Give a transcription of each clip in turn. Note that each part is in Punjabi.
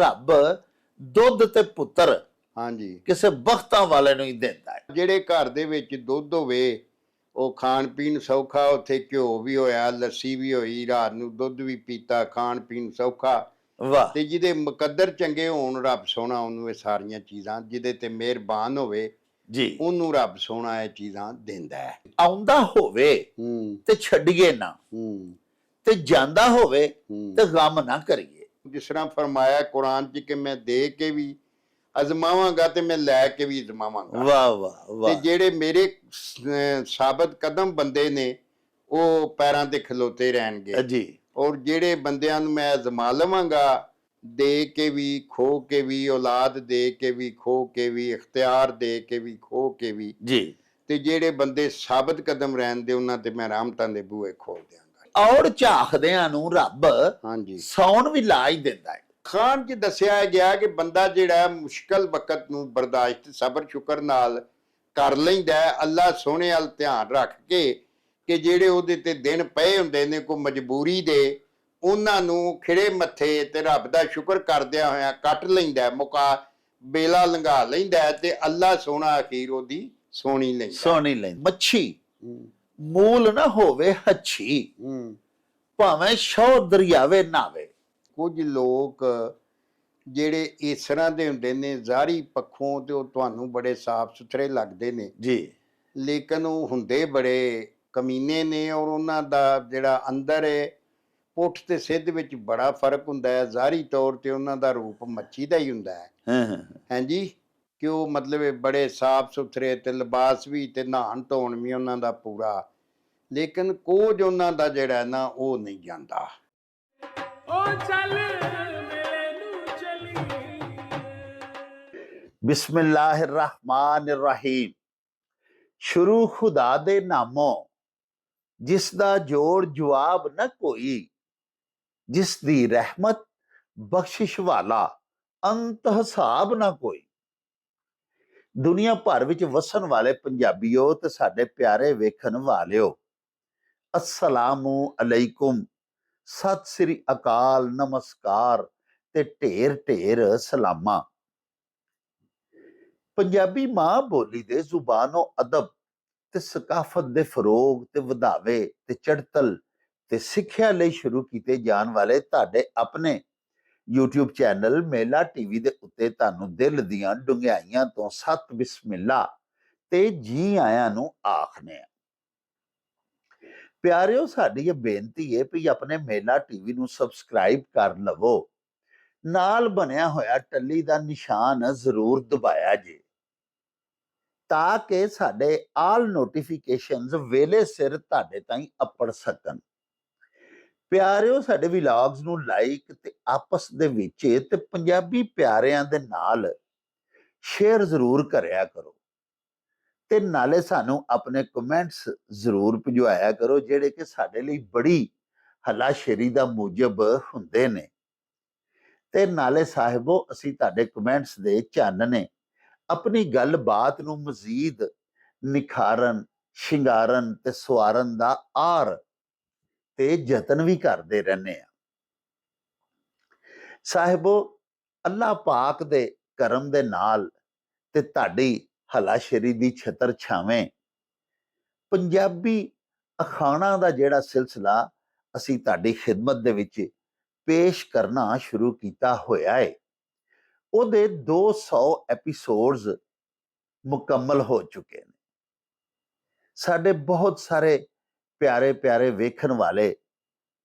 ਰੱਬ ਦੁੱਧ ਤੇ ਪੁੱਤਰ ਹਾਂਜੀ ਕਿਸੇ ਬਖਤਾਂ ਵਾਲੇ ਨੂੰ ਹੀ ਦਿੰਦਾ ਹੈ। ਜਿਹੜੇ ਘਰ ਦੇ ਵਿੱਚ ਦੁੱਧ ਹੋਵੇ ਉਹ ਖਾਣ ਪੀਣ ਸੌਖਾ, ਉੱਥੇ ਘਿਓ ਵੀ ਹੋਇਆ, ਲੱਸੀ ਵੀ ਹੋਈ, ਰਾਤ ਨੂੰ ਦੁੱਧ ਵੀ ਪੀਤਾ, ਖਾਣ ਪੀਣ ਸੌਖਾ। ਵਾਹ ਤੇ ਜਿਹਦੇ ਮੁਕੱਦਰ ਚੰਗੇ ਹੋਣ ਰੱਬ ਸੋਹਣਾ ਉਹਨੂੰ ਇਹ ਸਾਰੀਆਂ ਚੀਜ਼ਾਂ, ਜਿਹਦੇ ਤੇ ਮਿਹਰਬਾਨ ਹੋਵੇ ਜੀ। ਉਹਨੂੰ ਰੱਬ ਸੋਹਣਾ ਇਹ ਚੀਜ਼ਾਂ ਦਿੰਦਾ ਹੈ। ਆਉਂਦਾ ਹੋਵੇ ਤੇ ਛੱਡੀਏ ਨਾ, ਤੇ ਜਾਂਦਾ ਹੋਵੇ ਤੇ ਗਮ ਨਾ ਕਰੀਏ। ਜਿਸ ਤਰ੍ਹਾਂ ਫਰਮਾਇਆ ਕੁਰਾਨ 'ਚ ਕਿ ਮੈਂ ਦੇ ਕੇ ਵੀ ਅਜ਼ਮਾਵਾਂਗਾ ਤੇ ਮੈਂ ਲੈ ਕੇ ਵੀ ਅਜ਼ਮਾਵਾਂਗਾ। ਵਾਹ ਵਾਹ ਤੇ ਵਾਹ। ਜਿਹੜੇ ਮੇਰੇ ਸਾਬਤ ਕਦਮ ਬੰਦੇ ਨੇ ਉਹ ਪੈਰਾਂ ਤੇ ਖਲੋਤੇ ਰਹਿਣਗੇ। ਜੀ। ਔਰ ਜਿਹੜੇ ਬੰਦਿਆਂ ਨੂੰ ਮੈਂ ਅਜ਼ਮਾ ਲਵਾਂਗਾ, ਦੇ ਕੇ ਵੀ ਖੋ ਕੇ ਵੀ, ਔਲਾਦ ਦੇ ਕੇ ਵੀ ਖੋ ਕੇ ਵੀ, ਇਖਤਿਆਰ ਦੇ ਕੇ ਵੀ ਖੋ ਕੇ ਵੀ, ਜੀ। ਤੇ ਜਿਹੜੇ ਬੰਦੇ ਸਾਬਤ ਕਦਮ ਰਹਿਣਦੇ ਉਹਨਾਂ ਤੇ ਮੈਂ ਰਹਿਮਤਾਂ ਦੇ ਬੂਹੇ ਖੋਲ ਦਿਆਂਗਾ। ਔਰ ਝਾਕਦਿਆਂ ਨੂੰ ਰੱਬ ਹਾਂਜੀ ਸੌਣ ਵੀ ਲਾ ਹੀ ਦਿੰਦਾ ਹੈ। ਖਾਨ 'ਚ ਦੱਸਿਆ ਗਿਆ ਕਿ ਬੰਦਾ ਜਿਹੜਾ ਮੁਸ਼ਕਲ ਵਕਤ ਨੂੰ ਬਰਦਾਸ਼ਤ ਸਬਰ ਸ਼ੁਕਰ ਨਾਲ ਕਰ ਲੈਂਦਾ ਹੈ, ਅੱਲਾ ਸੋਹਣੇ ਵੱਲ ਧਿਆਨ ਰੱਖ ਕੇ ਕਿ ਜਿਹੜੇ ਉਹਦੇ ਤੇ ਦਿਨ ਪਏ ਹੁੰਦੇ ਨੇ ਕੋਈ ਮਜਬੂਰੀ ਦੇ, ਉਹਨਾਂ ਨੂੰ ਖਿੜੇ ਮੱਥੇ ਤੇ ਰੱਬ ਦਾ ਸ਼ੁਕਰ ਕਰਦਿਆਂ ਹੋਇਆਂ ਕੱਟ ਲੈਂਦਾ, ਮੁਕਾ ਬੇਲਾ ਲੰਘਾ ਲੈਂਦਾ, ਤੇ ਅੱਲਾ ਸੋਹਣਾ ਅਖੀਰ ਉਹਦੀ ਸੋਹਣੀ ਲੈਂਦਾ। ਸੋਹਣੀ ਲੈਂਦਾ। ਮੱਛੀ ਮੂਲ ਨਾ ਹੋਵੇ ਹੱਛੀ, ਭਾਵੇਂ ਸ਼ੌ ਦਰਿਆਵੇ ਨਾਵੇ। ਕੁਝ ਲੋਕ ਜਿਹੜੇ ਇਸ ਤਰ੍ਹਾਂ ਦੇ ਹੁੰਦੇ ਨੇ ਜ਼ਾਹਰੀ ਪੱਖੋਂ ਤੇ ਉਹ ਤੁਹਾਨੂੰ ਬੜੇ ਸਾਫ਼ ਸੁਥਰੇ ਲੱਗਦੇ ਨੇ ਜੀ, ਲੇਕਿਨ ਉਹ ਹੁੰਦੇ ਬੜੇ ਕਮੀਨੇ ਨੇ, ਔਰ ਉਹਨਾਂ ਦਾ ਜਿਹੜਾ ਅੰਦਰ ਹੈ ਪੁੱਠ ਤੇ ਸਿੱਧ ਵਿੱਚ ਬੜਾ ਫਰਕ ਹੁੰਦਾ ਹੈ। ਜ਼ਾਹਰੀ ਤੌਰ ਤੇ ਉਹਨਾਂ ਦਾ ਰੂਪ ਮੱਛੀ ਦਾ ਹੀ ਹੁੰਦਾ ਹੈ। ਹਾਂਜੀ, ਕਿ ਉਹ ਮਤਲਬ ਬੜੇ ਸਾਫ਼ ਸੁਥਰੇ ਤੇ ਲਿਬਾਸ ਵੀ ਤੇ ਨਹਾਣ ਧੋਣ ਵੀ ਉਹਨਾਂ ਦਾ ਪੂਰਾ, ਲੇਕਿਨ ਕੋਝ ਉਹਨਾਂ ਦਾ ਜਿਹੜਾ ਨਾ ਉਹ ਨਹੀਂ ਜਾਂਦਾ। ਬਿਸਮਿल्लाहिर्रहमानिर्रहीम। ਸ਼ੁਰੂ ਖੁਦਾ ਦੇ ਨਾਮੋਂ ਜਿਸ ਦਾ ਜੋੜ ਜਵਾਬ ਨਾ ਕੋਈ, ਜਿਸ ਦੀ ਰਹਿਮਤ ਬਖਸ਼ਿਸ਼ ਵਾਲਾ ਅੰਤ ਹਿਸਾਬ ਨਾ ਕੋਈ। ਦੁਨੀਆ ਭਰ ਵਿੱਚ ਵਸਣ ਵਾਲੇ ਪੰਜਾਬੀਓ ਤੇ ਸਾਡੇ ਪਿਆਰੇ ਵੇਖਣ ਵਾਲਿਓ, ਅਸਲਾਮੁ ਅਲੈਕੁਮ, ਸਤਿ ਸ੍ਰੀ ਅਕਾਲ, ਨਮਸਕਾਰ ਤੇ ਢੇਰ ਢੇਰ ਸਲਾਮਾਂ। ਪੰਜਾਬੀ ਮਾਂ ਬੋਲੀ ਦੇ ਜ਼ੁਬਾਨੋ ਅਦਬ ਤੇ ਸਕਾਫਤ ਦੇ ਫਰੋਗ ਤੇ ਵਧਾਵੇ ਤੇ ਚੜਤਲ ਤੇ ਸਿੱਖਿਆ ਲਈ ਸ਼ੁਰੂ ਕੀਤੇ ਜਾਣ ਵਾਲੇ ਤੁਹਾਡੇ ਆਪਣੇ YouTube ਚੈਨਲ ਮੇਲਾ ਟੀਵੀ ਦੇ ਉੱਤੇ ਤੁਹਾਨੂੰ ਦਿਲ ਦੀਆਂ ਡੁੰਘਾਈਆਂ ਤੋਂ ਸਤ ਬਿਸਮਿਲ੍ਲਾ ਤੇ ਜੀ ਆਇਆਂ ਨੂੰ ਆਖਦੇ ਆ। ਪਿਆਰਿਓ, ਸਾਡੀ ਇਹ ਬੇਨਤੀ ਹੈ ਵੀ ਆਪਣੇ ਮੇਲਾ ਟੀਵੀ ਨੂੰ ਸਬਸਕ੍ਰਾਈਬ ਕਰ ਲਵੋ, ਨਾਲ ਬਣਿਆ ਹੋਇਆ ਟੱਲੀ ਦਾ ਨਿਸ਼ਾਨ ਜ਼ਰੂਰ ਦਬਾਇਆ ਜੇ, ਤਾਂ ਕਿ ਸਾਡੇ ਆਲ ਨੋਟੀਫਿਕੇਸ਼ਨਸ ਵੇਲੇ ਸਿਰ ਤੁਹਾਡੇ ਤਾਈਂ ਅੱਪੜ ਸਕਣ। ਪਿਆਰਿਓ, ਸਾਡੇ ਵਲੌਗਸ ਨੂੰ ਲਾਈਕ ਤੇ ਆਪਸ ਦੇ ਵਿੱਚ ਤੇ ਪੰਜਾਬੀ ਪਿਆਰਿਆਂ ਦੇ ਨਾਲ ਸ਼ੇਅਰ ਜ਼ਰੂਰ ਕਰਿਆ ਕਰੋ, ਤੇ ਨਾਲੇ ਸਾਨੂੰ ਆਪਣੇ ਕਮੈਂਟਸ ਜ਼ਰੂਰ ਭਿਜਵਾਇਆ ਕਰੋ, ਜਿਹੜੇ ਕਿ ਸਾਡੇ ਲਈ ਬੜੀ ਹਲਾਸ਼ੇਰੀ ਦਾ ਮੂਜਬ ਹੁੰਦੇ ਨੇ। ਤੇ ਨਾਲੇ ਸਾਹਿਬੋ, ਅਸੀਂ ਤੁਹਾਡੇ ਕਮੈਂਟਸ ਦੇ ਚਾਨਣੇ ਆਪਣੀ ਗੱਲਬਾਤ ਨੂੰ ਮਜ਼ੀਦ ਨਿਖਾਰਨ, ਸ਼ਿੰਗਾਰਨ ਤੇ ਸਵਾਰਨ ਦਾ ਆਰ ਤੇ ਯਤਨ ਵੀ ਕਰਦੇ ਰਹਿੰਦੇ ਆ। ਸਾਹਿਬੋ, ਅੱਲਾਹ ਪਾਕ ਦੇ ਕਰਮ ਦੇ ਨਾਲ ਤੇ ਤੁਹਾਡੀ ਹਲਾਸ਼ੇਰੀ ਦੀ ਛਤਰ ਛਾਵੇਂ ਪੰਜਾਬੀ ਅਖਾਣਾਂ ਦਾ ਜਿਹੜਾ ਸਿਲਸਿਲਾ ਅਸੀਂ ਤੁਹਾਡੀ ਖਿਦਮਤ ਦੇ ਵਿੱਚ ਪੇਸ਼ ਕਰਨਾ ਸ਼ੁਰੂ ਕੀਤਾ ਹੋਇਆ ਹੈ, ਉਹਦੇ 200 ਐਪੀਸੋਡਸ ਮੁਕੰਮਲ ਹੋ ਚੁੱਕੇ ਨੇ। ਸਾਡੇ ਬਹੁਤ ਸਾਰੇ ਪਿਆਰੇ ਪਿਆਰੇ ਵੇਖਣ ਵਾਲੇ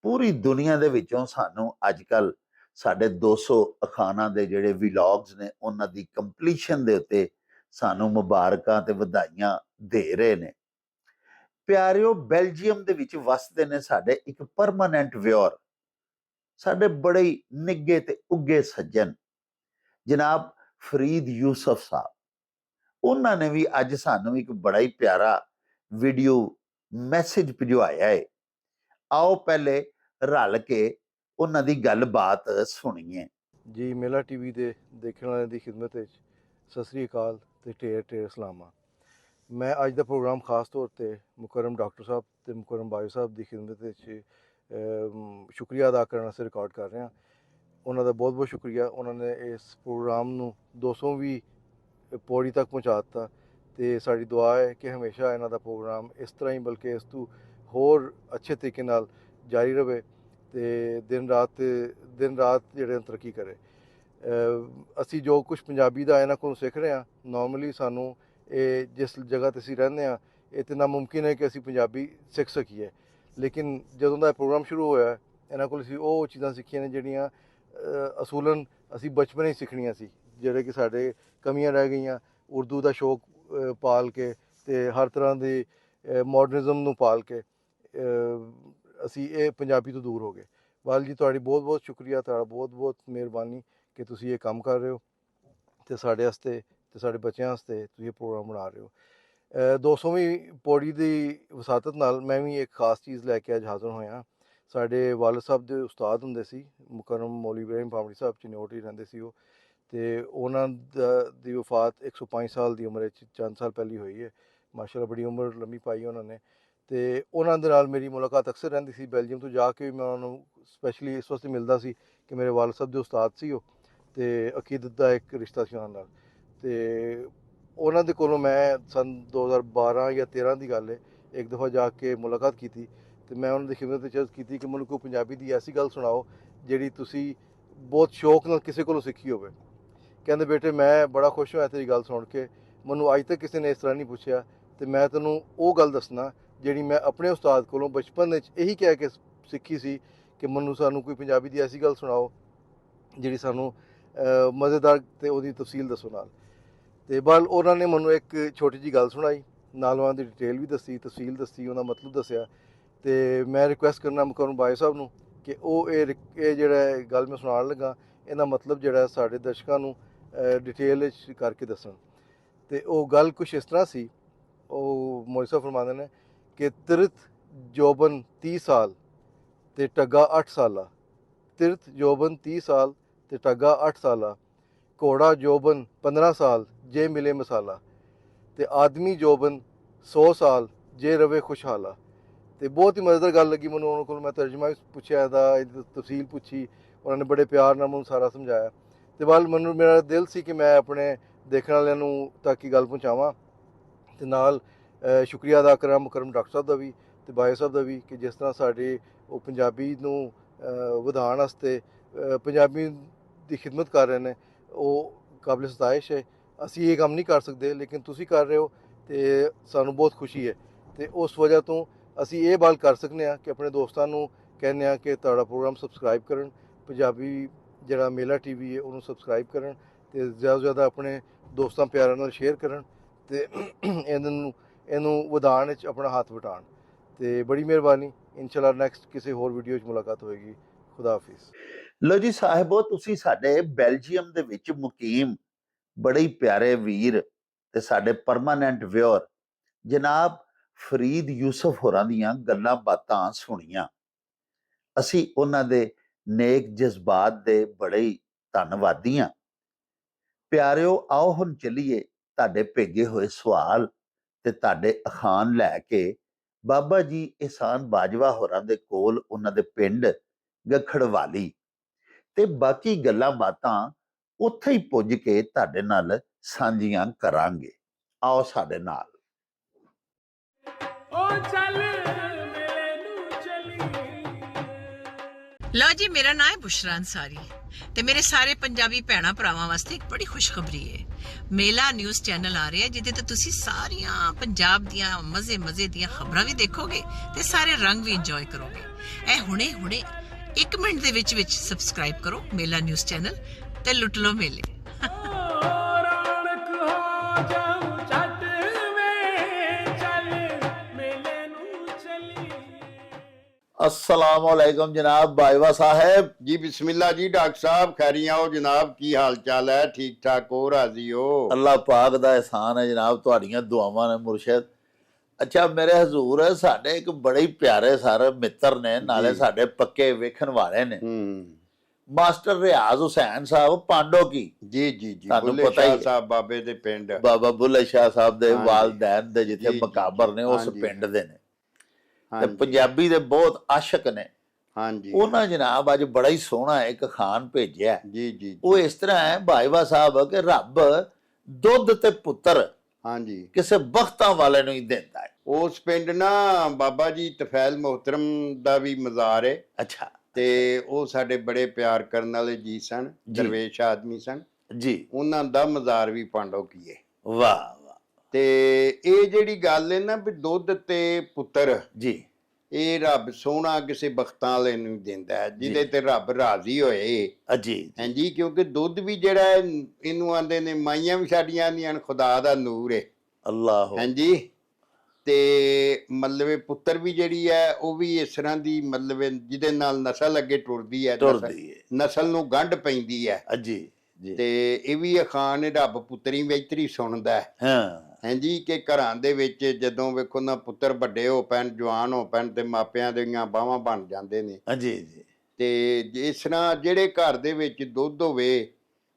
ਪੂਰੀ ਦੁਨੀਆ ਦੇ ਵਿੱਚੋਂ ਸਾਨੂੰ ਅੱਜ ਕੱਲ ਸਾਡੇ 200 ਅਖਾਣਾਂ ਦੇ ਜਿਹੜੇ ਵਲੌਗਸ ਨੇ ਉਹਨਾਂ ਦੀ ਕੰਪਲੀਸ਼ਨ ਦੇ ਉੱਤੇ ਸਾਨੂੰ ਮੁਬਾਰਕਾਂ ਤੇ ਵਧਾਈਆਂ ਦੇ ਰਹੇ ਨੇ। ਪਿਆਰਿਓ, ਬੈਲਜੀਅਮ ਦੇ ਵਿੱਚ ਵਸਦੇ ਨੇ ਸਾਡੇ ਇੱਕ ਪਰਮਾਨੈਂਟ ਵਿਅਰ, ਸਾਡੇ ਬੜੇ ਹੀ ਨਿੱਘੇ ਤੇ ਉੱਗੇ ਸੱਜਣ ਜਨਾਬ ਫਰੀਦ ਯੂਸਫ ਸਾਹਿਬ। ਉਹਨਾਂ ਨੇ ਵੀ ਅੱਜ ਸਾਨੂੰ ਇੱਕ ਬੜਾ ਹੀ ਪਿਆਰਾ ਵੀਡੀਓ ਮੈਸੇਜ ਭਿਜਵਾਇਆ ਹੈ। ਆਓ ਪਹਿਲੇ ਰਲ ਕੇ ਉਹਨਾਂ ਦੀ ਗੱਲਬਾਤ ਸੁਣੀਏ। ਜੀ, ਮੇਲਾ ਟੀਵੀ ਦੇ ਦੇਖਣ ਵਾਲਿਆਂ ਦੀ ਖਿਦਮਤ ਵਿੱਚ ਸਤਿ ਸ੍ਰੀ ਅਕਾਲ ਤੇ ਢੇਰ ਢੇਰ ਸਲਾਮਾਂ। ਮੈਂ ਅੱਜ ਦਾ ਪ੍ਰੋਗਰਾਮ ਖਾਸ ਤੌਰ ਤੇ ਮੁਕਰਮ ਡਾਕਟਰ ਸਾਹਿਬ ਤੇ ਮੁਕਰਮ ਬਾਇਓ ਸਾਹਿਬ ਦੀ ਖਿਦਮਤ ਵਿੱਚ ਸ਼ੁਕਰੀਆ ਅਦਾ ਕਰਨ ਵਾਸਤੇ ਰਿਕਾਰਡ ਕਰ ਰਿਹਾ। ਉਹਨਾਂ ਦਾ ਬਹੁਤ ਬਹੁਤ ਸ਼ੁਕਰੀਆ। ਉਹਨਾਂ ਨੇ ਇਸ ਪ੍ਰੋਗਰਾਮ ਨੂੰ 200ਵੀਂ ਪੌੜੀ ਤੱਕ ਪਹੁੰਚਾ ਦਿੱਤਾ ਤੇ ਸਾਡੀ ਦੁਆ ਹੈ ਕਿ ਹਮੇਸ਼ਾ ਇਹਨਾਂ ਦਾ ਪ੍ਰੋਗਰਾਮ ਇਸ ਤਰ੍ਹਾਂ ਹੀ ਬਲਕਿ ਇਸ ਤੋਂ ਹੋਰ ਅੱਛੇ ਤਰੀਕੇ ਨਾਲ ਜਾਰੀ ਰਹੇ ਤੇ ਦਿਨ ਰਾਤ ਜਿਹੜੇ ਤਰੱਕੀ ਕਰੇ। ਅਸੀਂ ਜੋ ਕੁਝ ਪੰਜਾਬੀ ਦਾ ਇਹਨਾਂ ਕੋਲੋਂ ਸਿੱਖ ਰਹੇ ਹਾਂ, ਨਾਰਮਲੀ ਸਾਨੂੰ ਇਹ ਜਿਸ ਜਗ੍ਹਾ 'ਤੇ ਅਸੀਂ ਰਹਿੰਦੇ ਹਾਂ ਇਹ ਤਾਂ ਨਾਮੁਮਕਿਨ ਹੈ ਕਿ ਅਸੀਂ ਪੰਜਾਬੀ ਸਿੱਖ ਸਕੀਏ, ਲੇਕਿਨ ਜਦੋਂ ਦਾ ਇਹ ਪ੍ਰੋਗਰਾਮ ਸ਼ੁਰੂ ਹੋਇਆ ਇਹਨਾਂ ਕੋਲ ਅਸੀਂ ਉਹ ਚੀਜ਼ਾਂ ਸਿੱਖੀਆਂ ਨੇ ਜਿਹੜੀਆਂ ਅਸੂਲਨ ਅਸੀਂ ਬਚਪਨ ਹੀ ਸਿੱਖਣੀਆਂ ਸੀ, ਜਿਹੜੇ ਕਿ ਸਾਡੇ ਕਮੀਆਂ ਰਹਿ ਗਈਆਂ। ਉਰਦੂ ਦਾ ਸ਼ੌਕ ਪਾਲ ਕੇ ਤੇ ਹਰ ਤਰ੍ਹਾਂ ਦੀ ਮਾਡਰਨਿਜ਼ਮ ਨੂੰ ਪਾਲ ਕੇ ਅਸੀਂ ਇਹ ਪੰਜਾਬੀ ਤੋਂ ਦੂਰ ਹੋ ਗਏ। ਵਾਲ ਜੀ ਤੁਹਾਡੀ ਬਹੁਤ ਬਹੁਤ ਸ਼ੁਕਰੀਆ, ਤੁਹਾਡਾ ਬਹੁਤ ਬਹੁਤ ਮਿਹਰਬਾਨੀ ਕਿ ਤੁਸੀਂ ਇਹ ਕੰਮ ਕਰ ਰਹੇ ਹੋ ਤੇ ਸਾਡੇ ਵਾਸਤੇ ਤੇ ਸਾਡੇ ਬੱਚਿਆਂ ਵਾਸਤੇ ਤੁਸੀਂ ਇਹ ਪ੍ਰੋਗਰਾਮ ਬਣਾ ਰਹੇ ਹੋ। 200ਵੀਂ ਪੌੜੀ ਦੀ ਵਸਾਤਤ ਨਾਲ ਮੈਂ ਵੀ ਇੱਕ ਖਾਸ ਚੀਜ਼ ਲੈ ਕੇ ਅੱਜ ਹਾਜ਼ਰ ਹੋਇਆ। ਸਾਡੇ ਵਾਲਦ ਸਾਹਿਬ ਦੇ ਉਸਤਾਦ ਹੁੰਦੇ ਸੀ ਮੁਕਰਮ ਮੌਲਵੀ ਇਬਰਾਹਿਮ ਭਾਮੜੀ ਸਾਹਿਬ, ਚਨਿਓਟ ਹੀ ਰਹਿੰਦੇ ਸੀ ਉਹ, ਤੇ ਉਹਨਾਂ ਦੀ ਵਫਾਤ 105 ਸਾਲ ਦੀ ਉਮਰ ਵਿੱਚ ਚੰਦ ਸਾਲ ਪਹਿਲੀ ਹੋਈ ਹੈ। ਮਾਸ਼ਾਅੱਲਾ ਬੜੀ ਉਮਰ ਲੰਮੀ ਪਾਈ ਉਹਨਾਂ ਨੇ। ਤੇ ਉਹਨਾਂ ਦੇ ਨਾਲ ਮੇਰੀ ਮੁਲਾਕਾਤ ਅਕਸਰ ਰਹਿੰਦੀ ਸੀ। ਬੈਲਜੀਅਮ ਤੋਂ ਜਾ ਕੇ ਵੀ ਮੈਂ ਉਹਨਾਂ ਨੂੰ ਸਪੈਸ਼ਲੀ ਇਸ ਵਾਸਤੇ ਮਿਲਦਾ ਸੀ ਕਿ ਮੇਰੇ ਵਾਲਦ ਸਾਹਿਬ ਦੇ ਉਸਤਾਦ ਸੀ ਉਹ, ਤੇ ਅਕੀਦਤ ਦਾ ਇੱਕ ਰਿਸ਼ਤਾ ਸੀ ਉਹਨਾਂ ਨਾਲ। ਤੇ ਉਹਨਾਂ ਦੇ ਕੋਲੋਂ ਮੈਂ ਸੰਨ 2012 ਜਾਂ 13 ਦੀ ਗੱਲ ਹੈ ਇੱਕ ਦਫਾ ਜਾ ਕੇ ਮੁਲਾਕਾਤ ਕੀਤੀ ਤੇ ਮੈਂ ਉਹਨਾਂ ਦੀ ਖਿਦਮਤ ਵਿੱਚ ਅਰਜ਼ ਕੀਤੀ ਕਿ ਮੈਨੂੰ ਕੋਈ ਪੰਜਾਬੀ ਦੀ ਐਸੀ ਗੱਲ ਸੁਣਾਓ ਜਿਹੜੀ ਤੁਸੀਂ ਬਹੁਤ ਸ਼ੌਕ ਨਾਲ ਕਿਸੇ ਕੋਲੋਂ ਸਿੱਖੀ ਹੋਵੇ। ਕਹਿੰਦੇ ਬੇਟੇ ਮੈਂ ਬੜਾ ਖੁਸ਼ ਹੋਇਆ ਤੇਰੀ ਗੱਲ ਸੁਣ ਕੇ, ਮੈਨੂੰ ਅੱਜ ਤੱਕ ਕਿਸੇ ਨੇ ਇਸ ਤਰ੍ਹਾਂ ਨਹੀਂ ਪੁੱਛਿਆ ਤੇ ਮੈਂ ਤੈਨੂੰ ਉਹ ਗੱਲ ਦੱਸਣਾ ਜਿਹੜੀ ਮੈਂ ਆਪਣੇ ਉਸਤਾਦ ਕੋਲੋਂ ਬਚਪਨ ਵਿੱਚ ਇਹੀ ਕਹਿ ਕੇ ਸਿੱਖੀ ਸੀ ਕਿ ਸਾਨੂੰ ਕੋਈ ਪੰਜਾਬੀ ਦੀ ਐਸੀ ਗੱਲ ਸੁਣਾਓ ਜਿਹੜੀ ਸਾਨੂੰ ਮਜ਼ੇਦਾਰ ਤੇ ਉਹਦੀ ਤਫਸੀਲ ਦੱਸੋ ਨਾਲ। ਤੇ ਬਲ ਉਹਨਾਂ ਨੇ ਮੈਨੂੰ ਇੱਕ ਛੋਟੀ ਜਿਹੀ ਗੱਲ ਸੁਣਾਈ, ਨਾਲ ਉਹਨਾਂ ਦੀ ਡਿਟੇਲ ਵੀ ਦੱਸੀ, ਤਫਸੀਲ ਦੱਸੀ, ਉਹਦਾ ਮਤਲਬ ਦੱਸਿਆ। ਤੇ ਮੈਂ ਰਿਕੁਐਸਟ ਕਰਨਾ ਮੁਕਰਮ ਬਾਈ ਸਾਹਿਬ ਨੂੰ ਕਿ ਉਹ ਇਹ ਜਿਹੜਾ ਗੱਲ ਮੈਂ ਸੁਣਾਉਣ ਲੱਗਾ ਇਹਦਾ ਮਤਲਬ ਜਿਹੜਾ ਸਾਡੇ ਦਰਸ਼ਕਾਂ ਨੂੰ ਡਿਟੇਲ ਵਿੱਚ ਕਰਕੇ ਦੱਸਣ। ਤੇ ਉਹ ਗੱਲ ਕੁਛ ਇਸ ਤਰ੍ਹਾਂ ਸੀ, ਉਹ ਮੌਲਵੀ ਸਾਹਿਬ ਫਰਮਾਉਂਦੇ ਨੇ ਕਿ ਤਿਰਤ ਜੋਬਨ 30 ਸਾਲ ਤੇ ਟੱਗਾ 8 ਸਾਲਾ, ਤਿਰਤ ਜੋਬਨ 30 ਸਾਲ ਤੇ ਟੱਗਾ 8 ਸਾਲਾ, ਘੋੜਾ ਜੋਬਨ 15 ਸਾਲ ਜੇ ਮਿਲੇ ਮਸਾਲਾ, ਤੇ ਆਦਮੀ ਜੋਬਨ 100 ਸਾਲ ਜੇ ਰਵੇ ਖੁਸ਼ਹਾਲਾ। ਤੇ ਬਹੁਤ ਹੀ ਮਜ਼ੇਦਾਰ ਗੱਲ ਲੱਗੀ ਮੈਨੂੰ। ਉਹਨਾਂ ਕੋਲ ਮੈਂ ਤਰਜਮਾ ਵੀ ਪੁੱਛਿਆ ਇਹਦੀ ਤਫਸੀਲ ਪੁੱਛੀ, ਉਹਨਾਂ ਨੇ ਬੜੇ ਪਿਆਰ ਨਾਲ ਮੈਨੂੰ ਸਾਰਾ ਸਮਝਾਇਆ। ਤੇ ਵੱਲ ਮੈਨੂੰ ਮੇਰਾ ਦਿਲ ਸੀ ਕਿ ਮੈਂ ਆਪਣੇ ਦੇਖਣ ਵਾਲਿਆਂ ਨੂੰ ਤੱਕ ਹੀ ਗੱਲ ਪਹੁੰਚਾਵਾਂ ਤੇ ਨਾਲ ਸ਼ੁਕਰੀਆ ਅਦਾ ਕਰਾਂ ਮੁਕਰਮ ਡਾਕਟਰ ਸਾਹਿਬ ਦਾ ਵੀ ਤੇ ਬਾਈ ਸਾਹਿਬ ਦਾ ਵੀ ਕਿ ਜਿਸ ਤਰ੍ਹਾਂ ਸਾਡੇ ਉਹ ਪੰਜਾਬੀ ਨੂੰ ਵਧਾਉਣ ਵਾਸਤੇ ਪੰਜਾਬੀ ਦੀ ਖਿਦਮਤ ਕਰ ਰਹੇ ਨੇ, ਉਹ ਕਾਬਿਲ ਸਤਾਇਸ਼ ਹੈ। ਅਸੀਂ ਇਹ ਕੰਮ ਨਹੀਂ ਕਰ ਸਕਦੇ ਲੇਕਿਨ ਤੁਸੀਂ ਕਰ ਰਹੇ ਹੋ ਤੇ ਸਾਨੂੰ ਬਹੁਤ ਖੁਸ਼ੀ ਹੈ। ਤੇ ਉਸ ਵਜ੍ਹਾ ਤੋਂ ਅਸੀਂ ਇਹ ਗੱਲ ਕਰ ਸਕਦੇ ਹਾਂ ਕਿ ਆਪਣੇ ਦੋਸਤਾਂ ਨੂੰ ਕਹਿੰਦੇ ਹਾਂ ਕਿ ਤੁਹਾਡਾ ਪ੍ਰੋਗਰਾਮ ਸਬਸਕ੍ਰਾਈਬ ਕਰਨ, ਪੰਜਾਬੀ ਜਿਹੜਾ ਮੇਲਾ ਟੀਵੀ ਹੈ ਉਹਨੂੰ ਸਬਸਕ੍ਰਾਈਬ ਕਰਨ ਤੇ ਜ਼ਿਆਦਾ ਤੋਂ ਜ਼ਿਆਦਾ ਆਪਣੇ ਦੋਸਤਾਂ ਪਿਆਰਾਂ ਨਾਲ ਸ਼ੇਅਰ ਕਰਨ ਤੇ ਇਹਨੂੰ ਵਧਾਉਣ ਵਿੱਚ ਆਪਣਾ ਹੱਥ ਵਟਾਉਣ। ਤੇ ਬੜੀ ਮਿਹਰਬਾਨੀ। ਇਨਸ਼ਾਅੱਲਾ ਨੈਕਸਟ ਕਿਸੇ ਹੋਰ ਵੀਡੀਓ 'ਚ ਮੁਲਾਕਾਤ ਹੋਏਗੀ। ਖੁਦਾ ਹਾਫਿਜ਼। ਲੋ ਜੀ ਸਾਹਿਬੋ, ਤੁਸੀਂ ਸਾਡੇ ਬੈਲਜੀਅਮ ਦੇ ਵਿੱਚ ਮੁਕੀਮ ਬੜੇ ਹੀ ਪਿਆਰੇ ਵੀਰ ਤੇ ਸਾਡੇ ਪਰਮਾਨੈਂਟ ਵਿਊਅਰ ਜਨਾਬ ਫਰੀਦ ਯੂਸਫ ਹੋਰਾਂ ਦੀਆਂ ਗੱਲਾਂ ਬਾਤਾਂ ਸੁਣੀਆਂ। ਅਸੀਂ ਉਹਨਾਂ ਦੇ ਨੇਕ ਜਜ਼ਬਾਤ ਦੇ ਬੜੇ ਹੀ ਧੰਨਵਾਦੀ ਹਾਂ। ਪਿਆਰਿਓ, ਆਓ ਹੁਣ ਚੱਲੀਏ ਤੁਹਾਡੇ ਭੇਜੇ ਹੋਏ ਸਵਾਲ ਤੇ ਤੁਹਾਡੇ ਅਖਾਣ ਲੈ ਕੇ ਬਾਬਾ ਜੀ ਇਹਸਾਨ ਬਾਜਵਾ ਹੋਰਾਂ ਦੇ ਕੋਲ, ਉਹਨਾਂ ਦੇ ਪਿੰਡ ਗਖੜਵਾਲੀ, ਤੇ ਬਾਕੀ ਗੱਲਾਂ ਬਾਤਾਂ ਉੱਥੇ ਹੀ ਪੁੱਜ ਕੇ ਤੁਹਾਡੇ ਨਾਲ ਸਾਂਝੀਆਂ ਕਰਾਂਗੇ। ਆਓ ਸਾਡੇ ਨਾਲ। ਲਓ ਜੀ, ਮੇਰਾ ਨਾਮ ਹੈ ਬੁਸ਼ਰਾ ਅੰਸਾਰੀ ਤੇ ਮੇਰੇ ਸਾਰੇ ਪੰਜਾਬੀ ਭੈਣਾਂ ਭਰਾਵਾਂ ਵਾਸਤੇ ਇੱਕ ਬੜੀ ਖੁਸ਼ਖਬਰੀ ਹੈ। ਮੇਲਾ ਨਿਊਜ਼ ਚੈਨਲ ਆ ਰਿਹਾ ਜਿਹਦੇ ਤੇ ਤੁਸੀਂ ਸਾਰੀਆਂ ਪੰਜਾਬ ਦੀਆਂ ਮਜ਼ੇ ਦੀਆਂ ਖਬਰਾਂ ਵੀ ਦੇਖੋਗੇ ਤੇ ਸਾਰੇ ਰੰਗ ਵੀ ਇੰਜੋਏ ਕਰੋਗੇ। ਇਹ ਹੁਣੇ 1 ਮਿੰਟ ਦੇ ਵਿੱਚ ਸਬਸਕ੍ਰਾਈਬ ਕਰੋ ਮੇਲਾ ਨਿਊਜ਼ ਚੈਨਲ ਤੇ ਲੁੱਟ ਲਓ ਮੇਲੇ। अस्सलाम वालेकुम जनाब बाजवा साहब जी बिस्मिल्लाह जी। डॉक्टर साहब खैरियां हो जनाब, की हाल चाल है? ठीक ठाक हो, राजी हो? अल्लाह पाक दा एहसान है जनाब, तुहाड़ियां दुआवां ने मुर्शद। अच्छा मेरे हजूर साडे एक बड़े ही प्यारे सारे मित्र ने, नाले साडे पक्के वेखण वाले ने, मास्टर रियाज हुसैन साहब पांडो की। जी जी जी, तुहानू पता ही साहब बाबे दे पिंड, बाबा बुल्ले शाह साहब दे हाँ वालदैन दे जिथे जी, मकाबर ने उस हाँ जी, पिंड दे ने हाँ ते जी। पंजाबी दे बहुत आशक ने ਹਾਂਜੀ ਉਹਨਾਂ ਜਨਾਬ ਅੱਜ ਬੜਾ ਹੀ ਸੋਹਣਾ ਇੱਕ ਖਾਨ ਭੇਜਿਆ। ਜੀ ਜੀ ਉਹ ਇਸ ਤਰ੍ਹਾਂ ਹੈ ਬਾਜਵਾ ਸਾਹਿਬ ਕਿ ਰੱਬ ਦੁੱਧ ਤੇ ਪੁੱਤਰ ਹਾਂਜੀ ਕਿਸੇ ਬਖਤਾਂ ਵਾਲੇ ਨੂੰ ਹੀ ਦਿੰਦਾ ਹੈ। ਉਸ ਪਿੰਡ ਨਾ ਬਾਬਾ ਜੀ ਤਫੈਲ ਮੁਹਤਰਮ ਦਾ ਵੀ ਮਜ਼ਾਰ ਹੈ ਅੱਛਾ ਤੇ ਉਹ ਸਾਡੇ ਬੜੇ ਪਿਆਰ ਕਰਨ ਵਾਲੇ ਜੀ ਸਨ, ਜੀ। ਦਰਵੇਸ਼ ਆਦਮੀ ਸਨ, ਜੀ, ਉਹਨਾਂ ਦਾ ਮਜ਼ਾਰ ਵੀ ਪਾਂਡੋ ਕੀਏ। ਵਾਹ ਵਾਹ ਤੇ ਇਹ ਜਿਹੜੀ ਗੱਲ ਹੈ ਨਾ ਵੀ ਦੁੱਧ ਤੇ ਪੁੱਤਰ, ਜੀ, ਇਹ ਰੱਬ ਸੋਹਣਾ ਕਿਸੇ ਬਖਤਾਂ ਵਾਲੇ ਨੂੰ ਦਿੰਦਾ ਹੈ ਜਿਹਦੇ ਤੇ ਰੱਬ ਰਾਜ਼ੀ ਹੋਏ। ਜੀ ਹਾਂਜੀ, ਕਿਉਂਕਿ ਦੁੱਧ ਵੀ ਜਿਹੜਾ ਹੈ, ਇਹਨੂੰ ਆਂਦੇ ਨੇ ਮਾਈਆਂ ਵੀ ਸਾਡੀਆਂ ਆਂਦੀਆਂ ਨੇ ਖੁਦਾ ਦਾ ਨੂਰ ਹੈ। ਅੱਲਾਹ। ਹਾਂਜੀ, ਤੇ ਮਤਲਬ ਪੁੱਤਰ ਵੀ ਜਿਹੜੀ ਹੈ ਉਹ ਵੀ ਇਸ ਤਰ੍ਹਾਂ ਦੀ ਮਤਲਬ ਜਿਹਦੇ ਨਾਲ ਨਸਲ ਅੱਗੇ ਟੁਰਦੀ ਹੈ, ਟੁਰਦੀ ਹੈ, ਨਸਲ ਨੂੰ ਗੰਢ ਪੈਂਦੀ ਹੈ। ਜੀ ਜੀ। ਤੇ ਇਹ ਵੀ ਅਖਾਨ ਰੱਬ ਪੁੱਤਰੀ ਵੈਤਰੀ ਸੁਣਦਾ ਹੈ। ਹਾਂ ਹਾਂਜੀ, ਕਿ ਘਰਾਂ ਦੇ ਵਿੱਚ ਜਦੋਂ ਵੇਖੋ ਨਾ ਪੁੱਤਰ ਵੱਡੇ ਹੋ ਪੈਣ, ਜਵਾਨ ਹੋ ਪੈਣ ਤੇ ਮਾਪਿਆਂ ਦੀਆਂ ਬਾਹਾਂ ਬਣ ਜਾਂਦੇ ਨੇ। ਜੀ ਜੀ। ਤੇ ਜਿਸ ਤਰ੍ਹਾਂ ਜਿਹੜੇ ਘਰ ਦੇ ਵਿੱਚ ਦੁੱਧ ਹੋਵੇ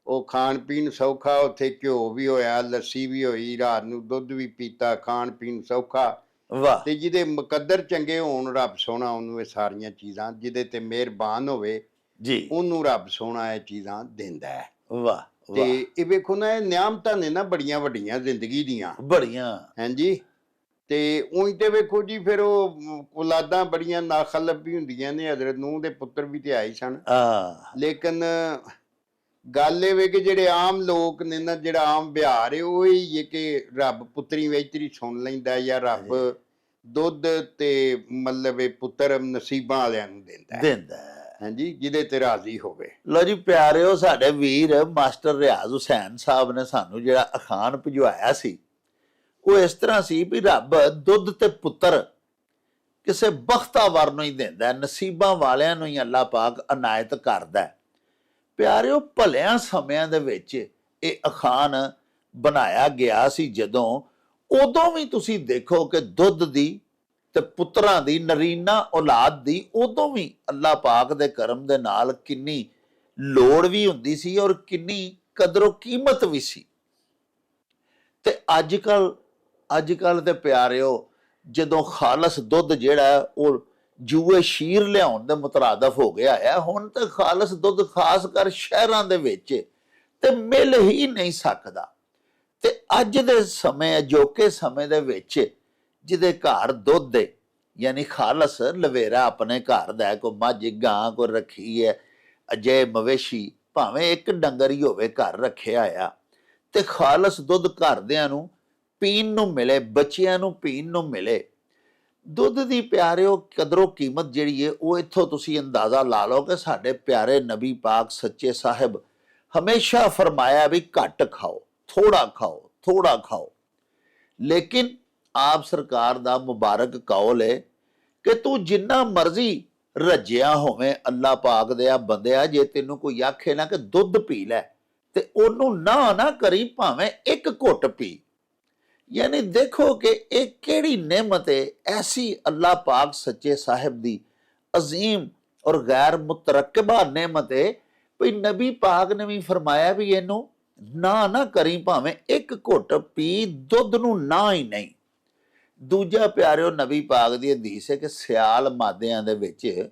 ਉਹ ਖਾਣ ਪੀਣ ਸੌਖਾ, ਉੱਥੇ ਘਿਓ ਵੀ ਹੋਇਆ, ਲੱਸੀ ਵੀ ਹੋਈ, ਰਾਤ ਨੂੰ ਦੁੱਧ ਵੀ ਪੀਤਾ, ਖਾਣ ਪੀਣ ਸੌਖਾ। ਵਾਹ। ਤੇ ਜਿਹਦੇ ਮੁਕੱਦਰ ਚੰਗੇ ਹੋਣ ਰੱਬ ਸੋਹਣਾ ਉਹਨੂੰ ਇਹ ਸਾਰੀਆਂ ਚੀਜ਼ਾਂ, ਜਿਹਦੇ ਤੇ ਮਿਹਰਬਾਨ ਹੋਵੇ ਜੀ, ਉਹਨੂੰ ਰੱਬ ਸੋਹਣਾ ਇਹ ਚੀਜ਼ਾਂ ਦਿੰਦਾ ਹੈ। ਵਾਹ ਤੇ ਵਾਹ। ਇਹ ਵੇਖੋ ਨਾ, ਇਹ ਨਿਆਮਤਾਂ ਨੇ ਨਾ ਬੜੀਆਂ ਵੱਡੀਆਂ ਜ਼ਿੰਦਗੀ ਦੀਆਂ। ਬੜੀਆਂ। ਹਾਂਜੀ, ਤੇ ਉਹੀ ਤੇ ਵੇਖੋ ਜੀ ਫਿਰ ਉਹ ਔਲਾਦਾਂ ਬੜੀਆਂ ਨਾਖਲਬ ਵੀ ਹੁੰਦੀਆਂ ਨੇ। ਹਜ਼ਰਤ ਨੂਹ ਦੇ ਪੁੱਤਰ ਵੀ ਤੇ ਆਏ ਸਨ, ਲੇਕਿਨ ਗੱਲ ਇਹ ਵੇ ਕਿ ਜਿਹੜੇ ਆਮ ਲੋਕ ਨੇ ਨਾ, ਜਿਹੜਾ ਆਮ ਵਿਹਾਰ ਹੈ ਉਹ ਹੀ ਹੈ ਕਿ ਰੱਬ ਪੁੱਤਰੀ ਵੈਤਰੀ ਸੁਣ ਲੈਂਦਾ, ਜਾਂ ਰੱਬ ਦੁੱਧ ਤੇ ਮਤਲਬ ਇਹ ਪੁੱਤਰ ਨਸੀਬਾਂ ਵਾਲਿਆਂ ਨੂੰ ਦਿੰਦਾ ਹੈ। ਹਾਂਜੀ, ਜਿਹਦੇ ਤੇ ਰਾਜ਼ੀ ਹੋਵੇ। ਲੋ ਜੀ ਪਿਆਰਿਓ, ਸਾਡੇ ਵੀਰ ਮਾਸਟਰ ਰਿਆਜ਼ ਹੁਸੈਨ ਸਾਹਿਬ ਨੇ ਸਾਨੂੰ ਜਿਹੜਾ ਅਖਾਨ ਭਿਜਵਾਇਆ ਸੀ ਉਹ ਇਸ ਤਰ੍ਹਾਂ ਸੀ ਵੀ ਰੱਬ ਦੁੱਧ ਤੇ ਪੁੱਤਰ ਕਿਸੇ ਬਖਤਾਵਰ ਨੂੰ ਹੀ ਦਿੰਦਾ, ਨਸੀਬਾਂ ਵਾਲਿਆਂ ਨੂੰ ਹੀ ਅੱਲਾਹ ਪਾਕ ਅਨਾਇਤ ਕਰਦਾ। ਪਿਆਰਿਓ, ਭਲਿਆਂ ਸਮਿਆਂ ਦੇ ਵਿੱਚ ਇਹ ਅਖਾਨ ਬਣਾਇਆ ਗਿਆ ਸੀ ਜਦੋਂ, ਉਦੋਂ ਵੀ ਤੁਸੀਂ ਦੇਖੋ ਕਿ ਦੁੱਧ ਦੀ ਤੇ ਪੁੱਤਰਾਂ ਦੀ, ਨਰੀਨਾ ਔਲਾਦ ਦੀ, ਉਦੋਂ ਵੀ ਅੱਲਾਹ ਪਾਕ ਦੇ ਕਰਮ ਦੇ ਨਾਲ ਕਿੰਨੀ ਲੋੜ ਵੀ ਹੁੰਦੀ ਸੀ ਔਰ ਕਿੰਨੀ ਕਦਰੋ ਕੀਮਤ ਵੀ ਸੀ। ਤੇ ਅੱਜ ਕੱਲ ਤੇ ਪਿਆਰਿਓ, ਜਦੋਂ ਖਾਲਸ ਦੁੱਧ ਜਿਹੜਾ ਉਹ ਜੂਏ ਸ਼ੀਰ ਲਿਆਉਣ ਦੇ ਮੁਤਰਾਦਫ ਹੋ ਗਿਆ ਹੈ, ਹੁਣ ਤੇ ਖਾਲਸ ਦੁੱਧ ਖਾਸ ਕਰ ਸ਼ਹਿਰਾਂ ਦੇ ਵਿੱਚ ਤੇ ਮਿਲ ਹੀ ਨਹੀਂ ਸਕਦਾ। ਤੇ ਅੱਜ ਦੇ ਸਮੇਂ, ਅਜੋਕੇ ਸਮੇਂ ਦੇ ਵਿੱਚ ਜਿਹਦੇ ਘਰ ਦੁੱਧ ਹੈ, ਯਾਨੀ ਖਾਲਸ ਲਵੇਰਾ ਆਪਣੇ ਘਰ ਦਾ, ਕੋਈ ਮੱਝ ਗਾਂ ਕੋ ਰੱਖੀ ਹੈ, ਅਜੇ ਮਵੇਸ਼ੀ ਭਾਵੇਂ ਇੱਕ ਡੰਗਰ ਹੀ ਹੋਵੇ ਘਰ ਰੱਖਿਆ ਆ, ਤੇ ਖਾਲਸ ਦੁੱਧ ਘਰਦਿਆਂ ਨੂੰ ਪੀਣ ਨੂੰ ਮਿਲੇ, ਬੱਚਿਆਂ ਨੂੰ ਪੀਣ ਨੂੰ ਮਿਲੇ। ਦੁੱਧ ਦੀ ਪਿਆਰਿਓ ਕਦਰੋ ਕੀਮਤ ਜਿਹੜੀ ਹੈ ਉਹ ਇੱਥੋਂ ਤੁਸੀਂ ਅੰਦਾਜ਼ਾ ਲਾ ਲਓ ਕਿ ਸਾਡੇ ਪਿਆਰੇ ਨਬੀ ਪਾਕ ਸੱਚੇ ਸਾਹਿਬ ਹਮੇਸ਼ਾ ਫਰਮਾਇਆ ਵੀ ਘੱਟ ਖਾਓ, ਥੋੜਾ ਖਾਓ, ਥੋੜਾ ਖਾਓ। ਲੇਕਿਨ ਆਪ ਸਰਕਾਰ ਦਾ ਮੁਬਾਰਕ ਕੌਲ ਹੈ ਕਿ ਤੂੰ ਜਿੰਨਾ ਮਰਜ਼ੀ ਰੱਜਿਆ ਹੋਵੇਂ, ਅੱਲਾਹ ਪਾਕ ਦੇ ਆ ਬੰਦਿਆ, ਜੇ ਤੈਨੂੰ ਕੋਈ ਆਖੇ ਨਾ ਕਿ ਦੁੱਧ ਪੀ ਲੈ ਤੇ ਉਹਨੂੰ ਨਾ ਕਰੀ, ਭਾਵੇਂ ਇੱਕ ਘੁੱਟ ਪੀ। ਯਾਨੀ ਦੇਖੋ ਕਿ ਇਹ ਕਿਹੜੀ ਨਿਮਤ ਹੈ ਐਸੀ ਅੱਲਾਹ ਪਾਕ ਸੱਚੇ ਸਾਹਿਬ ਦੀ ਅਜ਼ੀਮ ਔਰ ਗੈਰ ਮੁਤਰਕਬਾ ਨਿਮਤ ਹੈ ਵੀ ਨਬੀ ਪਾਕ ਨੇ ਵੀ ਫਰਮਾਇਆ ਵੀ ਇਹਨੂੰ ਨਾ ਕਰੀ, ਭਾਵੇਂ ਇੱਕ ਘੁੱਟ ਪੀ, ਦੁੱਧ ਨੂੰ ਨਾ ਹੀ ਨਹੀਂ। ਦੂਜਾ ਪਿਆਰਿਓ, ਨਬੀ ਪਾਕ ਦੀ ਹਦੀਸ ਹੈ ਕਿ ਸਿਆਲ ਮਾਦਿਆਂ ਦੇ ਵਿੱਚ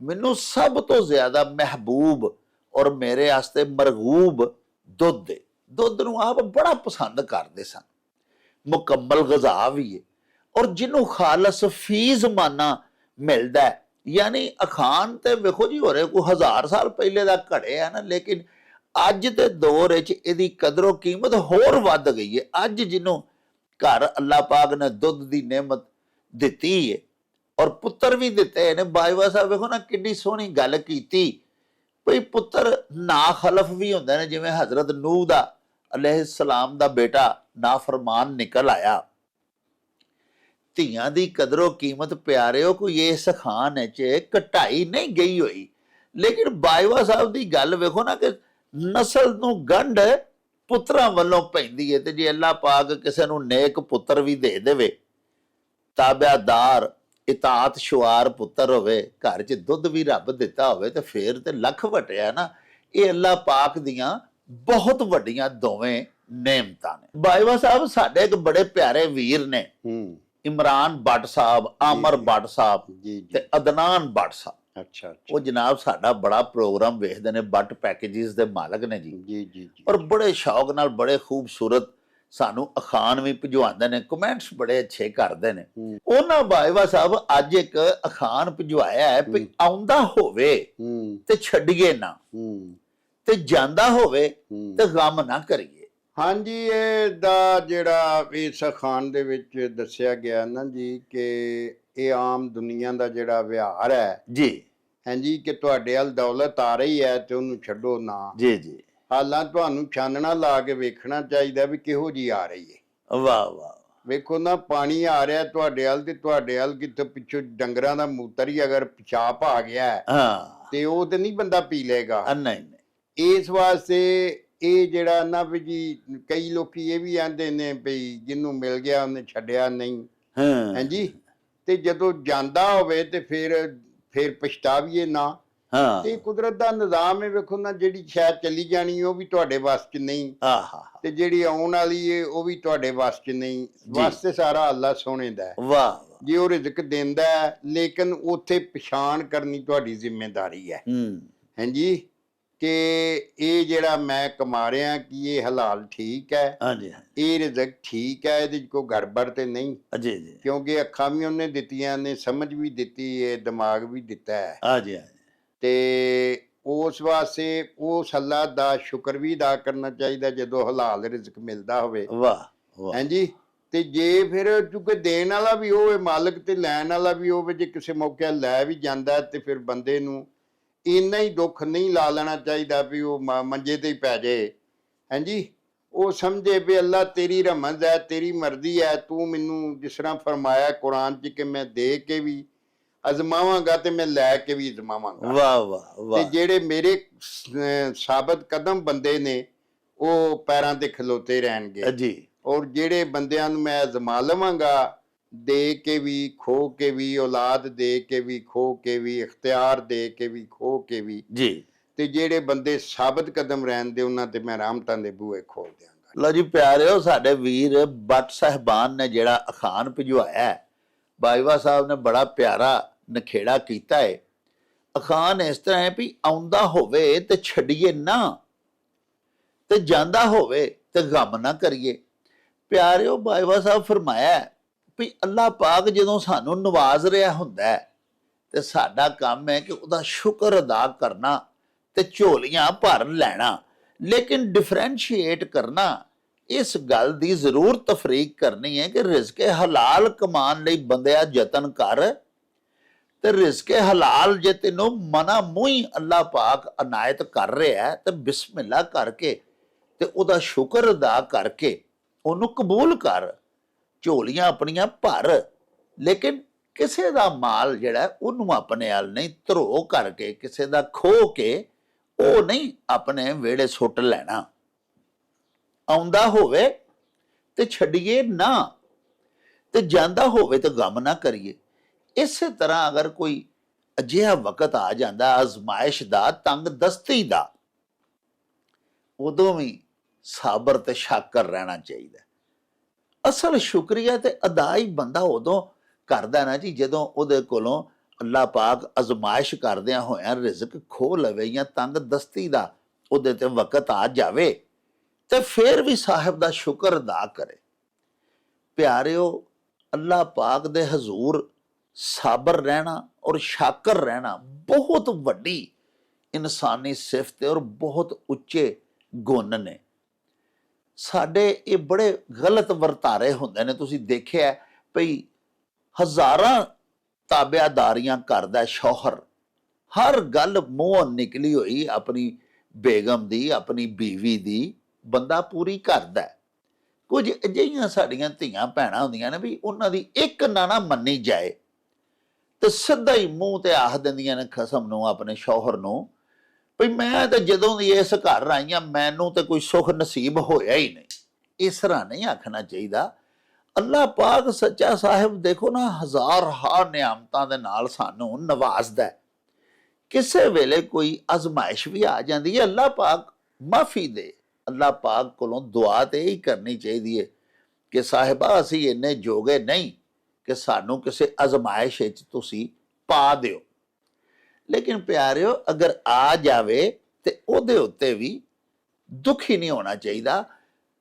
ਮੈਨੂੰ ਸਭ ਤੋਂ ਜ਼ਿਆਦਾ ਮਹਿਬੂਬ ਔਰ ਮੇਰੇ ਵਾਸਤੇ ਮਰਗੂਬ ਦੁੱਧ ਹੈ। ਦੁੱਧ ਨੂੰ ਆਪ ਬੜਾ ਪਸੰਦ ਕਰਦੇ ਸਨ, ਮੁਕੰਮਲ ਗ਼ਜ਼ਾ ਵੀ ਹੈ ਔਰ ਜਿਹਨੂੰ ਖਾਲਸ ਫੀਸ ਮਾਨਾ ਮਿਲਦਾ ਹੈ। ਯਾਨੀ ਅਖਾਨ ਤੇ ਵੇਖੋ ਜੀ, ਹੋ ਰਹੇ ਕੋਈ 1000 ਸਾਲ ਪਹਿਲੇ ਦਾ ਘੜੇ ਆ ਨਾ, ਲੇਕਿਨ ਅੱਜ ਦੇ ਦੌਰ ਵਿੱਚ ਇਹਦੀ ਕਦਰੋ ਕੀਮਤ ਹੋਰ ਵੱਧ ਗਈ ਹੈ। ਅੱਜ ਜਿਹਨੂੰ ਘਰ ਅੱਲਾਹ ਪਾਕ ਨੇ ਦੁੱਧ ਦੀ ਨਿਮਤ ਦਿੱਤੀ ਹੈ ਔਰ ਪੁੱਤਰ ਵੀ ਦਿੱਤੇ ਨੇ। ਬਾਜਵਾ ਸਾਹਿਬ ਵੇਖੋ ਨਾ ਕਿੰਨੀ ਸੋਹਣੀ ਗੱਲ ਕੀਤੀ, ਭਈ ਪੁੱਤਰ ਨਾ ਖਲਫ ਵੀ ਹੁੰਦੇ ਨੇ, ਜਿਵੇਂ ਹਜ਼ਰਤ ਨੂਹ ਦਾ ਅਲੈਹਿਸਲਾਮ ਦਾ ਬੇਟਾ ਨਾਫਰਮਾਨ ਨਿਕਲ ਆਇਆ। ਧੀਆਂ ਦੀ ਕਦਰੋ ਕੀਮਤ ਪਿਆਰਿਓ ਕੋਈ ਇਸ ਖਾਨ ਚ ਘਟਾਈ ਨਹੀਂ ਗਈ ਹੋਈ। ਲੇਕਿਨ ਬਾਜਵਾ ਸਾਹਿਬ ਦੀ ਗੱਲ ਵੇਖੋ ਨਾ ਕਿ ਨਸਲ ਨੂੰ ਗੰਢ ਪੁੱਤਰਾਂ ਵੱਲੋਂ ਪੈਂਦੀ ਹੈ। ਤੇ ਜੇ ਅੱਲਾਹ ਪਾਕ ਕਿਸੇ ਨੂੰ ਨੇਕ ਪੁੱਤਰ ਵੀ ਦੇ ਦੇਵੇ, ਤਾਬਿਆਦਾਰ ਇਤਾਤ ਸ਼ੁਆਰ ਪੁੱਤਰ ਹੋਵੇ, ਘਰ 'ਚ ਦੁੱਧ ਵੀ ਰੱਬ ਦਿੱਤਾ ਹੋਵੇ, ਤੇ ਫੇਰ ਤੇ ਲੱਖ ਵਟਿਆ ਨਾ। ਇਹ ਅੱਲਾਹ ਪਾਕ ਦੀਆਂ ਬਹੁਤ ਵੱਡੀਆਂ ਦੋਵੇਂ ਨੇਮਤਾਂ ਨੇ। ਬਾਜਵਾ ਸਾਹਿਬ ਸਾਡੇ ਇੱਕ ਬੜੇ ਪਿਆਰੇ ਵੀਰ ਨੇ, Imran but Sahib, Aamir but ਸਾਹਿਬ ਤੇ ਅਦਨਾਨ ਬੱਟ ਸਾਹਿਬ। ਅੱਛਾ ਉਹ ਜਨਾਬ ਸਾਡਾ ਬੜਾ ਪ੍ਰੋਗਰਾਮ ਵੇਖਦੇ ਨੇ, ਬੱਟ ਪੈਕੇਜਸ ਦੇ ਮਾਲਕ ਨੇ ਜੀ, ਜੀ ਜੀ ਜੀ ਔਰ ਬੜੇ ਸ਼ੌਕ ਨਾਲ ਬੜੇ ਖੂਬਸੂਰਤ ਸਾਨੂੰ ਅਖਾਣ ਵੀ ਭਿਜਵਾਉਂਦੇ ਨੇ, ਕਮੈਂਟਸ ਬੜੇ ਅੱਛੇ ਕਰਦੇ ਨੇ। ਹੂੰ ਉਹਨਾਂ ਬਾਜਵਾ ਸਾਹਿਬ ਅੱਜ ਇੱਕ ਅਖਾਣ ਭਿਜਵਾਇਆ ਹੈ ਵੀ ਆਉਂਦਾ ਹੋਵੇ ਹੂੰ ਤੇ ਛੱਡੀਏ ਨਾ, ਹੂੰ ਤੇ ਜਾਂਦਾ ਹੋਵੇ ਹੂੰ। ਤੇ ਗਮ ਨਾ ਕਰੀਏ। ਹਾਂਜੀ, ਇਹ ਦਾ ਜਿਹੜਾ ਇਸ ਅਖਾਣ ਦੇ ਵਿੱਚ ਦੱਸਿਆ ਗਿਆ ਨਾ ਜੀ ਕਿ ਇਹ ਆਮ ਦੁਨੀਆ ਦਾ ਜਿਹੜਾ ਵਿਹਾਰ ਹੈ ਜੀ ਹਾਂਜੀ, ਕਿ ਤੁਹਾਡੇ ਵੱਲ ਦੌਲਤ ਆ ਰਹੀ ਹੈ ਤੇ ਉਹਨੂੰ ਛੱਡੋ ਨਾ। ਜੀ ਜੀ, ਹਾਲਾਂ ਤੁਹਾਨੂੰ ਛਾਨਣਾ ਲਾ ਕੇ ਵੇਖਣਾ ਚਾਹੀਦਾ ਵੀ ਕਿਹੋ ਜੀ ਆ ਰਹੀ ਹੈ। ਵਾਹ ਵਾਹ, ਵੇਖੋ ਨਾ, ਪਾਣੀ ਆ ਰਿਹਾ ਤੁਹਾਡੇ ਵੱਲ ਤੇ ਤੁਹਾਡੇ ਵੱਲ ਕਿਤੇ ਪਿੱਛੋਂ ਡੰਗਰਾਂ ਦਾ ਮੂਤਰ ਹੀ ਅਗਰ ਪਿਸ਼ਾਬ ਆ ਗਿਆ ਹੈ ਹਾਂ ਤੇ ਉਹ ਤੇ ਨਹੀਂ ਬੰਦਾ ਪੀ ਲੇਗਾ। ਨਹੀਂ ਨਹੀਂ, ਇਸ ਵਾਸਤੇ ਇਹ ਜਿਹੜਾ ਨਾ ਵੀ ਜੀ, ਕਈ ਲੋਕੀ ਇਹ ਵੀ ਆਂਦੇ ਨੇ ਵੀ ਜਿਹਨੂੰ ਮਿਲ ਗਿਆ ਉਹਨੇ ਛੱਡਿਆ ਨਹੀਂ। ਹਾਂ ਹਾਂਜੀ, ਤੇ ਜਦੋਂ ਜਾਂਦਾ ਹੋਵੇ ਤੇ ਫਿਰ ਪਛਤਾਵੀਏ ਨਾ। ਹਾਂ, ਤੇ ਕੁਦਰਤ ਦਾ ਨਿਜ਼ਾਮ ਹੈ, ਵੇਖੋ ਨਾ, ਜਿਹੜੀ ਸ਼ਾਇਦ ਚਲੀ ਜਾਣੀ ਉਹ ਵੀ ਤੁਹਾਡੇ ਵੱਸ 'ਚ ਨਹੀਂ, ਆਹਾ, ਤੇ ਜਿਹੜੀ ਆਉਣ ਵਾਲੀ ਹੈ ਉਹ ਵੀ ਤੁਹਾਡੇ ਵੱਸ 'ਚ ਨਹੀਂ। ਵਾਸਤੇ ਸਾਰਾ ਅੱਲਾ ਸੋਹਣੇ ਦਾ ਹੈ। ਵਾਹ, ਜੇ ਉਹ ਰਿਜ਼ਕ ਦਿੰਦਾ ਹੈ, ਲੇਕਿਨ ਉੱਥੇ ਪਛਾਣ ਕਰਨੀ ਤੁਹਾਡੀ ਜ਼ਿੰਮੇਵਾਰੀ ਹੈ। ਹਾਂਜੀ, ਕਿ ਇਹ ਜਿਹੜਾ ਮੈਂ ਕਮਾ ਰਿਹਾ ਕਿ ਇਹ ਹਲਾਲ ਠੀਕ ਹੈ, ਹਾਂਜੀ ਇਹ ਰਿਜ਼ਕ ਠੀਕ ਹੈ, ਇਹਦੇ 'ਚ ਕੋਈ ਗੜਬੜ ਤੇ ਨਹੀਂ। ਜੀ ਜੀ, ਕਿਉਂਕਿ ਅੱਖਾਂ ਵੀ ਉਹਨੇ ਦਿੱਤੀਆਂ ਨੇ, ਸਮਝ ਵੀ ਦਿੱਤੀ ਹੈ, ਦਿਮਾਗ ਵੀ ਦਿੱਤਾ ਹੈ। ਹਾਂਜੀ ਤੇ ਉਸ ਵਾਸਤੇ ਉਸ ਅੱਲਾ ਦਾ ਸ਼ੁਕਰ ਵੀ ਅਦਾ ਕਰਨਾ ਚਾਹੀਦਾ ਜਦੋਂ ਹਲਾਲ ਰਿਜ਼ਕ ਮਿਲਦਾ ਹੋਵੇ। ਵਾਹ ਵਾਹ, ਹਾਂਜੀ, ਤੇ ਜੇ ਫਿਰ ਕਿਉਂਕਿ ਦੇਣ ਵਾਲਾ ਵੀ ਹੋਵੇ ਮਾਲਕ ਤੇ ਲੈਣ ਵਾਲਾ ਵੀ ਹੋਵੇ, ਜੇ ਕਿਸੇ ਮੌਕੇ ਲੈ ਵੀ ਜਾਂਦਾ ਤੇ ਫਿਰ ਬੰਦੇ ਨੂੰ ਇੰਨਾ ਹੀ ਦੁੱਖ ਨਹੀਂ ਲਾ ਲੈਣਾ ਚਾਹੀਦਾ ਵੀ ਉਹ ਮੰਜੇ ਤੇ ਹੀ ਪੈ ਜਾਏ। ਹਾਂਜੀ, ਉਹ ਸਮਝੇ ਵੀ ਅੱਲਾ ਤੇਰੀ ਰਹਿਮਤ ਹੈ, ਤੇਰੀ ਮਰਜ਼ੀ ਹੈ, ਤੂੰ ਮੈਨੂੰ ਜਿਸ ਤਰ੍ਹਾਂ ਫਰਮਾਇਆ ਕੁਰਾਨ 'ਚ ਕਿ ਮੈਂ ਦੇ ਕੇ ਵੀ ਅਜ਼ਮਾਵਾਂਗਾ ਤੇ ਮੈਂ ਲੈ ਕੇ ਵੀ ਅਜ਼ਮਾਵਾਂਗਾ। ਵਾਹ ਵਾਹ ਤੇ ਵਾਹ, ਜਿਹੜੇ ਮੇਰੇ ਸਾਬਤ ਕਦਮ ਬੰਦੇ ਨੇ ਉਹ ਪੈਰਾਂ ਤੇ ਖਲੋਤੇ ਰਹਿਣਗੇ, ਜੀ ਔਰ ਜਿਹੜੇ ਬੰਦਿਆਂ ਨੂੰ ਮੈਂ ਅਜ਼ਮਾ ਲਵਾਂਗਾ, ਦੇ ਕੇ ਵੀ ਖੋ ਕੇ ਵੀ, ਔਲਾਦ ਦੇ ਕੇ ਵੀ ਖੋ ਕੇ ਵੀ, ਇਖਤਿਆਰ ਦੇ ਕੇ ਵੀ ਖੋ ਕੇ ਵੀ, ਜੀ। ਤੇ ਜਿਹੜੇ ਬੰਦੇ ਸਾਬਤ ਕਦਮ ਰਹਿੰਦੇ ਉਹਨਾਂ ਤੇ ਮੈਂ ਰਹਿਮਤਾਂ ਦੇ ਬੂਹੇ ਖੋਲ ਦਿਆਂਗਾ। ਲਓ ਜੀ ਪਿਆਰਿਓ, ਸਾਡੇ ਵੀਰ ਬੱਟ ਸਾਹਿਬਾਨ ਨੇ ਜਿਹੜਾ ਅਖਾਣ ਭਿਜਵਾਇਆ, ਬਾਜਵਾ ਸਾਹਿਬ ਨੇ ਬੜਾ ਪਿਆਰਾ ਨਖੇੜਾ ਕੀਤਾ ਹੈ। ਅਖਾਣ ਇਸ ਤਰ੍ਹਾਂ ਹੈ ਵੀ ਆਉਂਦਾ ਹੋਵੇ ਤੇ ਛੱਡੀਏ ਨਾ, ਤੇ ਜਾਂਦਾ ਹੋਵੇ ਤੇ ਗਮ ਨਾ ਕਰੀਏ। ਪਿਆਰਿਓ, ਬਾਜਵਾ ਸਾਹਿਬ ਫਰਮਾਇਆ ਵੀ ਅੱਲਾਹ ਪਾਕ ਜਦੋਂ ਸਾਨੂੰ ਨਵਾਜ਼ ਰਿਹਾ ਹੁੰਦਾ ਹੈ ਤੇ ਸਾਡਾ ਕੰਮ ਹੈ ਕਿ ਉਹਦਾ ਸ਼ੁਕਰ ਅਦਾ ਕਰਨਾ ਤੇ ਝੋਲੀਆਂ ਭਰ ਲੈਣਾ, ਲੇਕਿਨ ਡਿਫਰੈਂਸ਼ੀਏਟ ਕਰਨਾ, ਇਸ ਗੱਲ ਦੀ ਜ਼ਰੂਰ ਤਫਰੀਕ ਕਰਨੀ ਹੈ ਕਿ ਰਿਜ਼ਕੇ ਹਲਾਲ ਕਮਾਉਣ ਲਈ ਬੰਦਿਆ ਯਤਨ ਕਰ, ਤੇ ਰਿਜ਼ਕੇ ਹਲਾਲ ਜੇ ਤੈਨੂੰ ਮਨਾ ਮੂੰਹ ਅੱਲਾਹ ਪਾਕ ਅਨਾਇਤ ਕਰ ਰਿਹਾ ਤੇ ਬਿਸਮਿਲ੍ਲਾ ਕਰਕੇ ਤੇ ਉਹਦਾ ਸ਼ੁਕਰ ਅਦਾ ਕਰਕੇ ਉਹਨੂੰ ਕਬੂਲ ਕਰ, ਝੋਲੀਆਂ ਆਪਣੀਆਂ ਭਰ, ਲੇਕਿਨ ਕਿਸੇ ਦਾ ਮਾਲ ਜਿਹੜਾ ਉਹਨੂੰ ਆਪਣੇ ਵੱਲ ਨਹੀਂ ਧਰੋ ਕਰਕੇ, ਕਿਸੇ ਦਾ ਖੋ ਕੇ ਉਹ ਨਹੀਂ ਆਪਣੇ ਵਿਹੜੇ ਸੁੱਟ ਲੈਣਾ। ਆਉਂਦਾ ਹੋਵੇ ਤੇ ਛੱਡੀਏ ਨਾ, ਤੇ ਜਾਂਦਾ ਹੋਵੇ ਤੇ ਗਮ ਨਾ ਕਰੀਏ। ਇਸੇ ਤਰ੍ਹਾਂ ਅਗਰ ਕੋਈ ਅਜਿਹਾ ਵਕਤ ਆ ਜਾਂਦਾ ਅਜ਼ਮਾਇਸ਼ ਦਾ, ਤੰਗ ਦਸਤੀ ਦਾ, ਉਦੋਂ ਵੀ ਸਾਬਰ ਤੇ ਸ਼ਾਕਰ ਰਹਿਣਾ ਚਾਹੀਦਾ। ਅਸਲ ਸ਼ੁਕਰੀਆ ਤੇ ਅਦਾ ਹੀ ਬੰਦਾ ਉਦੋਂ ਕਰਦਾ ਨਾ ਜੀ ਜਦੋਂ ਉਹਦੇ ਕੋਲੋਂ ਅੱਲਾਹ ਪਾਕ ਅਜ਼ਮਾਇਸ਼ ਕਰਦਿਆਂ ਹੋਇਆਂ ਰਿਜ਼ਕ ਖੋਹ ਲਵੇ ਜਾਂ ਤੰਗ ਦਸਤੀ ਦਾ ਉਹਦੇ ਤੇ ਵਕਤ ਆ ਜਾਵੇ, ਤੇ ਫਿਰ ਵੀ ਸਾਹਿਬ ਦਾ ਸ਼ੁਕਰ ਅਦਾ ਕਰੇ। ਪਿਆਰਿਓ, ਅੱਲਾਹ ਪਾਕ ਦੇ ਹਜ਼ੂਰ ਸਾਬਰ ਰਹਿਣਾ ਔਰ ਸ਼ਾਕਰ ਰਹਿਣਾ ਬਹੁਤ ਵੱਡੀ ਇਨਸਾਨੀ ਸਿਫਤ ਹੈ ਔਰ ਬਹੁਤ ਉੱਚੇ ਗੁਣ ਨੇ। ਸਾਡੇ ਇਹ ਬੜੇ ਗਲਤ ਵਰਤਾਰੇ ਹੁੰਦੇ ਨੇ। ਤੁਸੀਂ ਦੇਖਿਆ ਭਈ ਹਜ਼ਾਰਾਂ ਤਾਬਿਆਦਾਰੀਆਂ ਕਰਦਾ ਸ਼ੌਹਰ, ਹਰ ਗੱਲ ਮੂੰਹੋਂ ਨਿਕਲੀ ਹੋਈ ਆਪਣੀ ਬੇਗਮ ਦੀ, ਆਪਣੀ ਬੀਵੀ ਦੀ ਬੰਦਾ ਪੂਰੀ ਕਰਦਾ। ਕੁਝ ਅਜਿਹੀਆਂ ਸਾਡੀਆਂ ਧੀਆਂ ਭੈਣਾਂ ਹੁੰਦੀਆਂ ਨੇ ਵੀ ਉਹਨਾਂ ਦੀ ਇੱਕ ਨਾ ਮੰਨੀ ਜਾਏ ਤੇ ਸਿੱਧਾ ਹੀ ਮੂੰਹ ਤੇ ਆਖ ਦਿੰਦੀਆਂ ਨੇ ਖਸਮ ਨੂੰ, ਆਪਣੇ ਸ਼ੌਹਰ ਨੂੰ, ਭਈ ਮੈਂ ਤਾਂ ਜਦੋਂ ਦੀ ਇਸ ਘਰ ਆਈਆਂ ਮੈਨੂੰ ਤੇ ਕੋਈ ਸੁੱਖ ਨਸੀਬ ਹੋਇਆ ਹੀ ਨਹੀਂ। ਇਸ ਤਰ੍ਹਾਂ ਨਹੀਂ ਆਖਣਾ ਚਾਹੀਦਾ। ਅੱਲਾਹ ਪਾਕ ਸੱਚਾ ਸਾਹਿਬ ਦੇਖੋ ਨਾ, ਹਜ਼ਾਰ ਹਾ ਨਿਆਮਤਾਂ ਦੇ ਨਾਲ ਸਾਨੂੰ ਨਵਾਜ਼ਦਾ। ਕਿਸੇ ਵੇਲੇ ਕੋਈ ਅਜ਼ਮਾਇਸ਼ ਵੀ ਆ ਜਾਂਦੀ ਹੈ, ਅੱਲਾਹ ਪਾਕ ਮਾਫੀ ਦੇ। ਅੱਲਾਹ ਪਾਕ ਕੋਲੋਂ ਦੁਆ ਤੇ ਹੀ ਕਰਨੀ ਚਾਹੀਦੀ ਹੈ ਕਿ ਸਾਹਿਬਾ ਅਸੀਂ ਇੰਨੇ ਜੋਗੇ ਨਹੀਂ ਕਿ ਸਾਨੂੰ ਕਿਸੇ ਅਜ਼ਮਾਇਸ਼ ਵਿੱਚ ਤੁਸੀਂ ਪਾ ਦਿਓ। ਲੇਕਿਨ ਪਿਆਰਿਓ ਅਗਰ ਆ ਜਾਵੇ ਤੇ ਉਹਦੇ ਉੱਤੇ ਵੀ ਦੁਖੀ ਨਹੀਂ ਹੋਣਾ ਚਾਹੀਦਾ।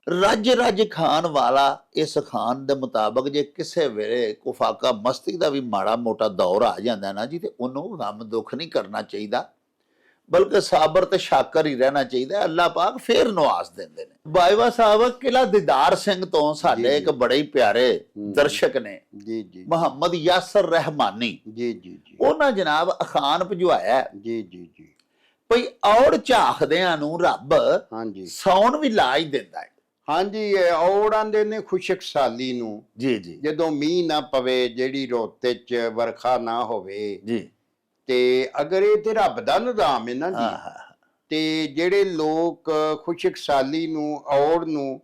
ਰੱਜ ਰੱਜ ਖਾਣ ਵਾਲਾ ਇਸ ਖਾਨ ਦੇ ਮੁਤਾਬਕ ਜੇ ਕਿਸੇ ਵੇਲੇ ਕੁਫਾਕਾ ਮਸਤੀ ਦਾ ਵੀ ਮਾੜਾ ਮੋਟਾ ਦੌਰ ਆ ਜਾਂਦਾ ਨਾ ਜੀ, ਤੇ ਉਹਨੂੰ ਗਮ ਦੁੱਖ ਨਹੀਂ ਕਰਨਾ ਚਾਹੀਦਾ, ਬਲਕਿ ਸਾਬਰ ਤੇ ਸ਼ਾਕਰ ਹੀ ਰਹਿਣਾ ਚਾਹੀਦਾ। ਅੱਲਾਹ ਪਾਕ ਫੇਰ ਨਵਾਜ਼ ਦਿੰਦੇ ਨੇ। ਬਾਈਵਾ ਸਾਹਿਬ, ਕਿਲਾ ਦੀਦਾਰ ਸਿੰਘ ਤੋਂ ਸਾਡੇ ਇੱਕ ਬੜੇ ਹੀ ਪਿਆਰੇ ਦਰਸ਼ਕ ਨੇ ਜੀ ਜੀ ਮੁਹੰਮਦ ਯਾਸਰ ਰਹਿਮਾਨੀ, ਜੀ ਜੀ ਜੀ ਉਹਨਾਂ ਜਨਾਬ ਅਖਾਨ ਭਜਵਾਇਆ ਜੀ ਜੀ ਜੀ ਭਈ ਔੜ ਝਾਕਦਿਆਂ ਨੂੰ ਰੱਬ ਹਾਂਜੀ ਸੌਣ ਵੀ ਲਾ ਹੀ ਦਿੰਦਾ ਹੈ। ਹਾਂਜੀ, ਇਹ ਔੜ ਆਂਦੇ ਨੇ ਖੁਸ਼ਕ ਸਾਲੀ ਨੂੰ। ਜੀ ਜੀ ਜਦੋਂ ਮੀਂਹ ਨਾ ਪਵੇ, ਜਿਹੜੀ ਰੁੱਤ ਚ ਵਰਖਾ ਨਾ ਹੋਵੇ, ਜੀ ਤੇ ਅਗਰ ਇਹ ਤੇ ਰੱਬ ਦਾ ਨਿਜ਼ਾਮ ਹੈ ਨਾ ਜੀ, ਤੇ ਜਿਹੜੇ ਲੋਕ ਖੁਸ਼ਕ ਸਾਲੀ ਨੂੰ ਔੜ ਨੂੰ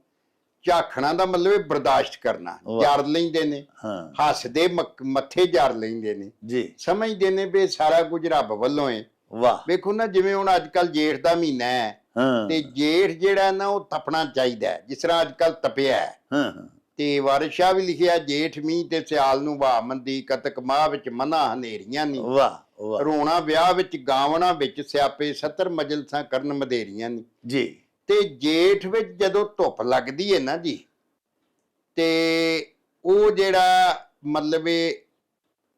ਝਾਕਣਾ ਦਾ ਮਤਲਬ ਇਹ ਬਰਦਾਸ਼ਤ ਕਰਨਾ, ਜਰ ਲੈਂਦੇ ਨੇ, ਹਾਂ ਹੱਸਦੇ ਮੱਥੇ ਜਰ ਲੈਂਦੇ ਨੇ, ਜੀ ਸਮਝਦੇ ਨੇ ਵੀ ਸਾਰਾ ਕੁਝ ਰੱਬ ਵੱਲੋਂ ਹੈ। ਵਾਹ ਵੇਖੋ ਨਾ, ਜਿਵੇਂ ਹੁਣ ਅੱਜ ਕੱਲ ਜੇਠ ਦਾ ਮਹੀਨਾ ਹੈ, ਹਾਂ ਤੇ ਜੇਠ ਜਿਹੜਾ ਨਾ ਉਹ ਤਪਣਾ ਚਾਹੀਦਾ ਹੈ, ਜਿਸ ਤਰ੍ਹਾਂ ਅੱਜ ਕੱਲ ਤਪਿਆ ਹੈ। ਹਾਂ ਤੇ ਵਾਰਿਸ਼ਾ ਵੀ ਲਿਖਿਆ, ਜੇਠ ਮੀਂਹ ਤੇ ਸਿਆਲ ਨੂੰ ਵਾਹ ਮੰਦੀ, ਕਤਕ ਮਾਹ ਵਿੱਚ ਮਨਾ ਹਨੇਰੀਆਂ ਨੀ, ਵਾਹ ਵਾਹ ਰੋਣਾ ਵਿਆਹ ਵਿੱਚ ਗਾਵਣਾ ਵਿੱਚ ਸਿਆਪੇ, 70 ਮਜਲਸਾਂ ਕਰਨ ਮਧੇਰੀਆਂ ਨੀ। ਜੀ ਤੇ ਜੇਠ ਵਿੱਚ ਜਦੋਂ ਧੁੱਪ ਲੱਗਦੀ ਹੈ ਨਾ ਜੀ, ਤੇ ਉਹ ਜਿਹੜਾ ਮਤਲਬ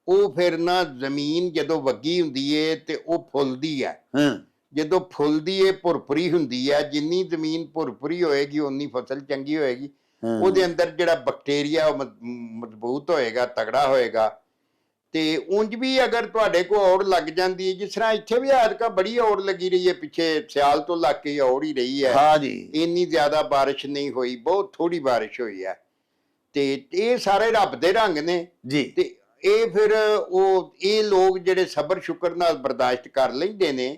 ਉਹ ਫਿਰ ਨਾ ਜ਼ਮੀਨ ਜਦੋਂ ਵੱਗੀ ਹੁੰਦੀ ਏ ਤੇ ਉਹ ਫੁੱਲਦੀ ਹੈ। ਹਾਂ ਜਦੋਂ ਫੁੱਲਦੀ ਏ ਭੁਰਭੁਰੀ ਹੁੰਦੀ ਹੈ, ਜਿੰਨੀ ਜ਼ਮੀਨ ਭੁਰਭੁਰੀ ਹੋਏਗੀ ਉਨੀ ਫਸਲ ਚੰਗੀ ਹੋਏਗੀ। ਉਹਦੇ ਅੰਦਰ ਜਿਹੜਾ ਬੈਕਟੀਰੀਆ ਉਹ ਮਜ਼ਬੂਤ ਹੋਏਗਾ, ਤਗੜਾ ਹੋਏਗਾ। ਤੇ ਉਂਝ ਵੀ ਅਗਰ ਤੁਹਾਡੇ ਕੋਲ ਔੜ ਲੱਗ ਜਾਂਦੀ ਹੈ, ਜਿਸ ਤਰ੍ਹਾਂ ਇੱਥੇ ਵੀ ਐਤਕਾਂ ਬੜੀ ਔੜ ਲੱਗੀ ਰਹੀ ਹੈ, ਪਿੱਛੇ ਸਿਆਲ ਤੋਂ ਲੱਗ ਕੇ ਔੜ ਹੀ ਰਹੀ ਹੈ। ਹਾਂ ਜੀ ਇੰਨੀ ਜ਼ਿਆਦਾ ਬਾਰਿਸ਼ ਨਹੀਂ ਹੋਈ, ਬਹੁਤ ਥੋੜੀ ਬਾਰਿਸ਼ ਹੋਈ ਹੈ। ਤੇ ਇਹ ਸਾਰੇ ਰੱਬ ਦੇ ਰੰਗ ਨੇ ਜੀ। ਤੇ ਇਹ ਫਿਰ ਇਹ ਲੋਕ ਜਿਹੜੇ ਸਬਰ ਸ਼ੁਕਰ ਨਾਲ ਬਰਦਾਸ਼ਤ ਕਰ ਲੈਂਦੇ ਨੇ,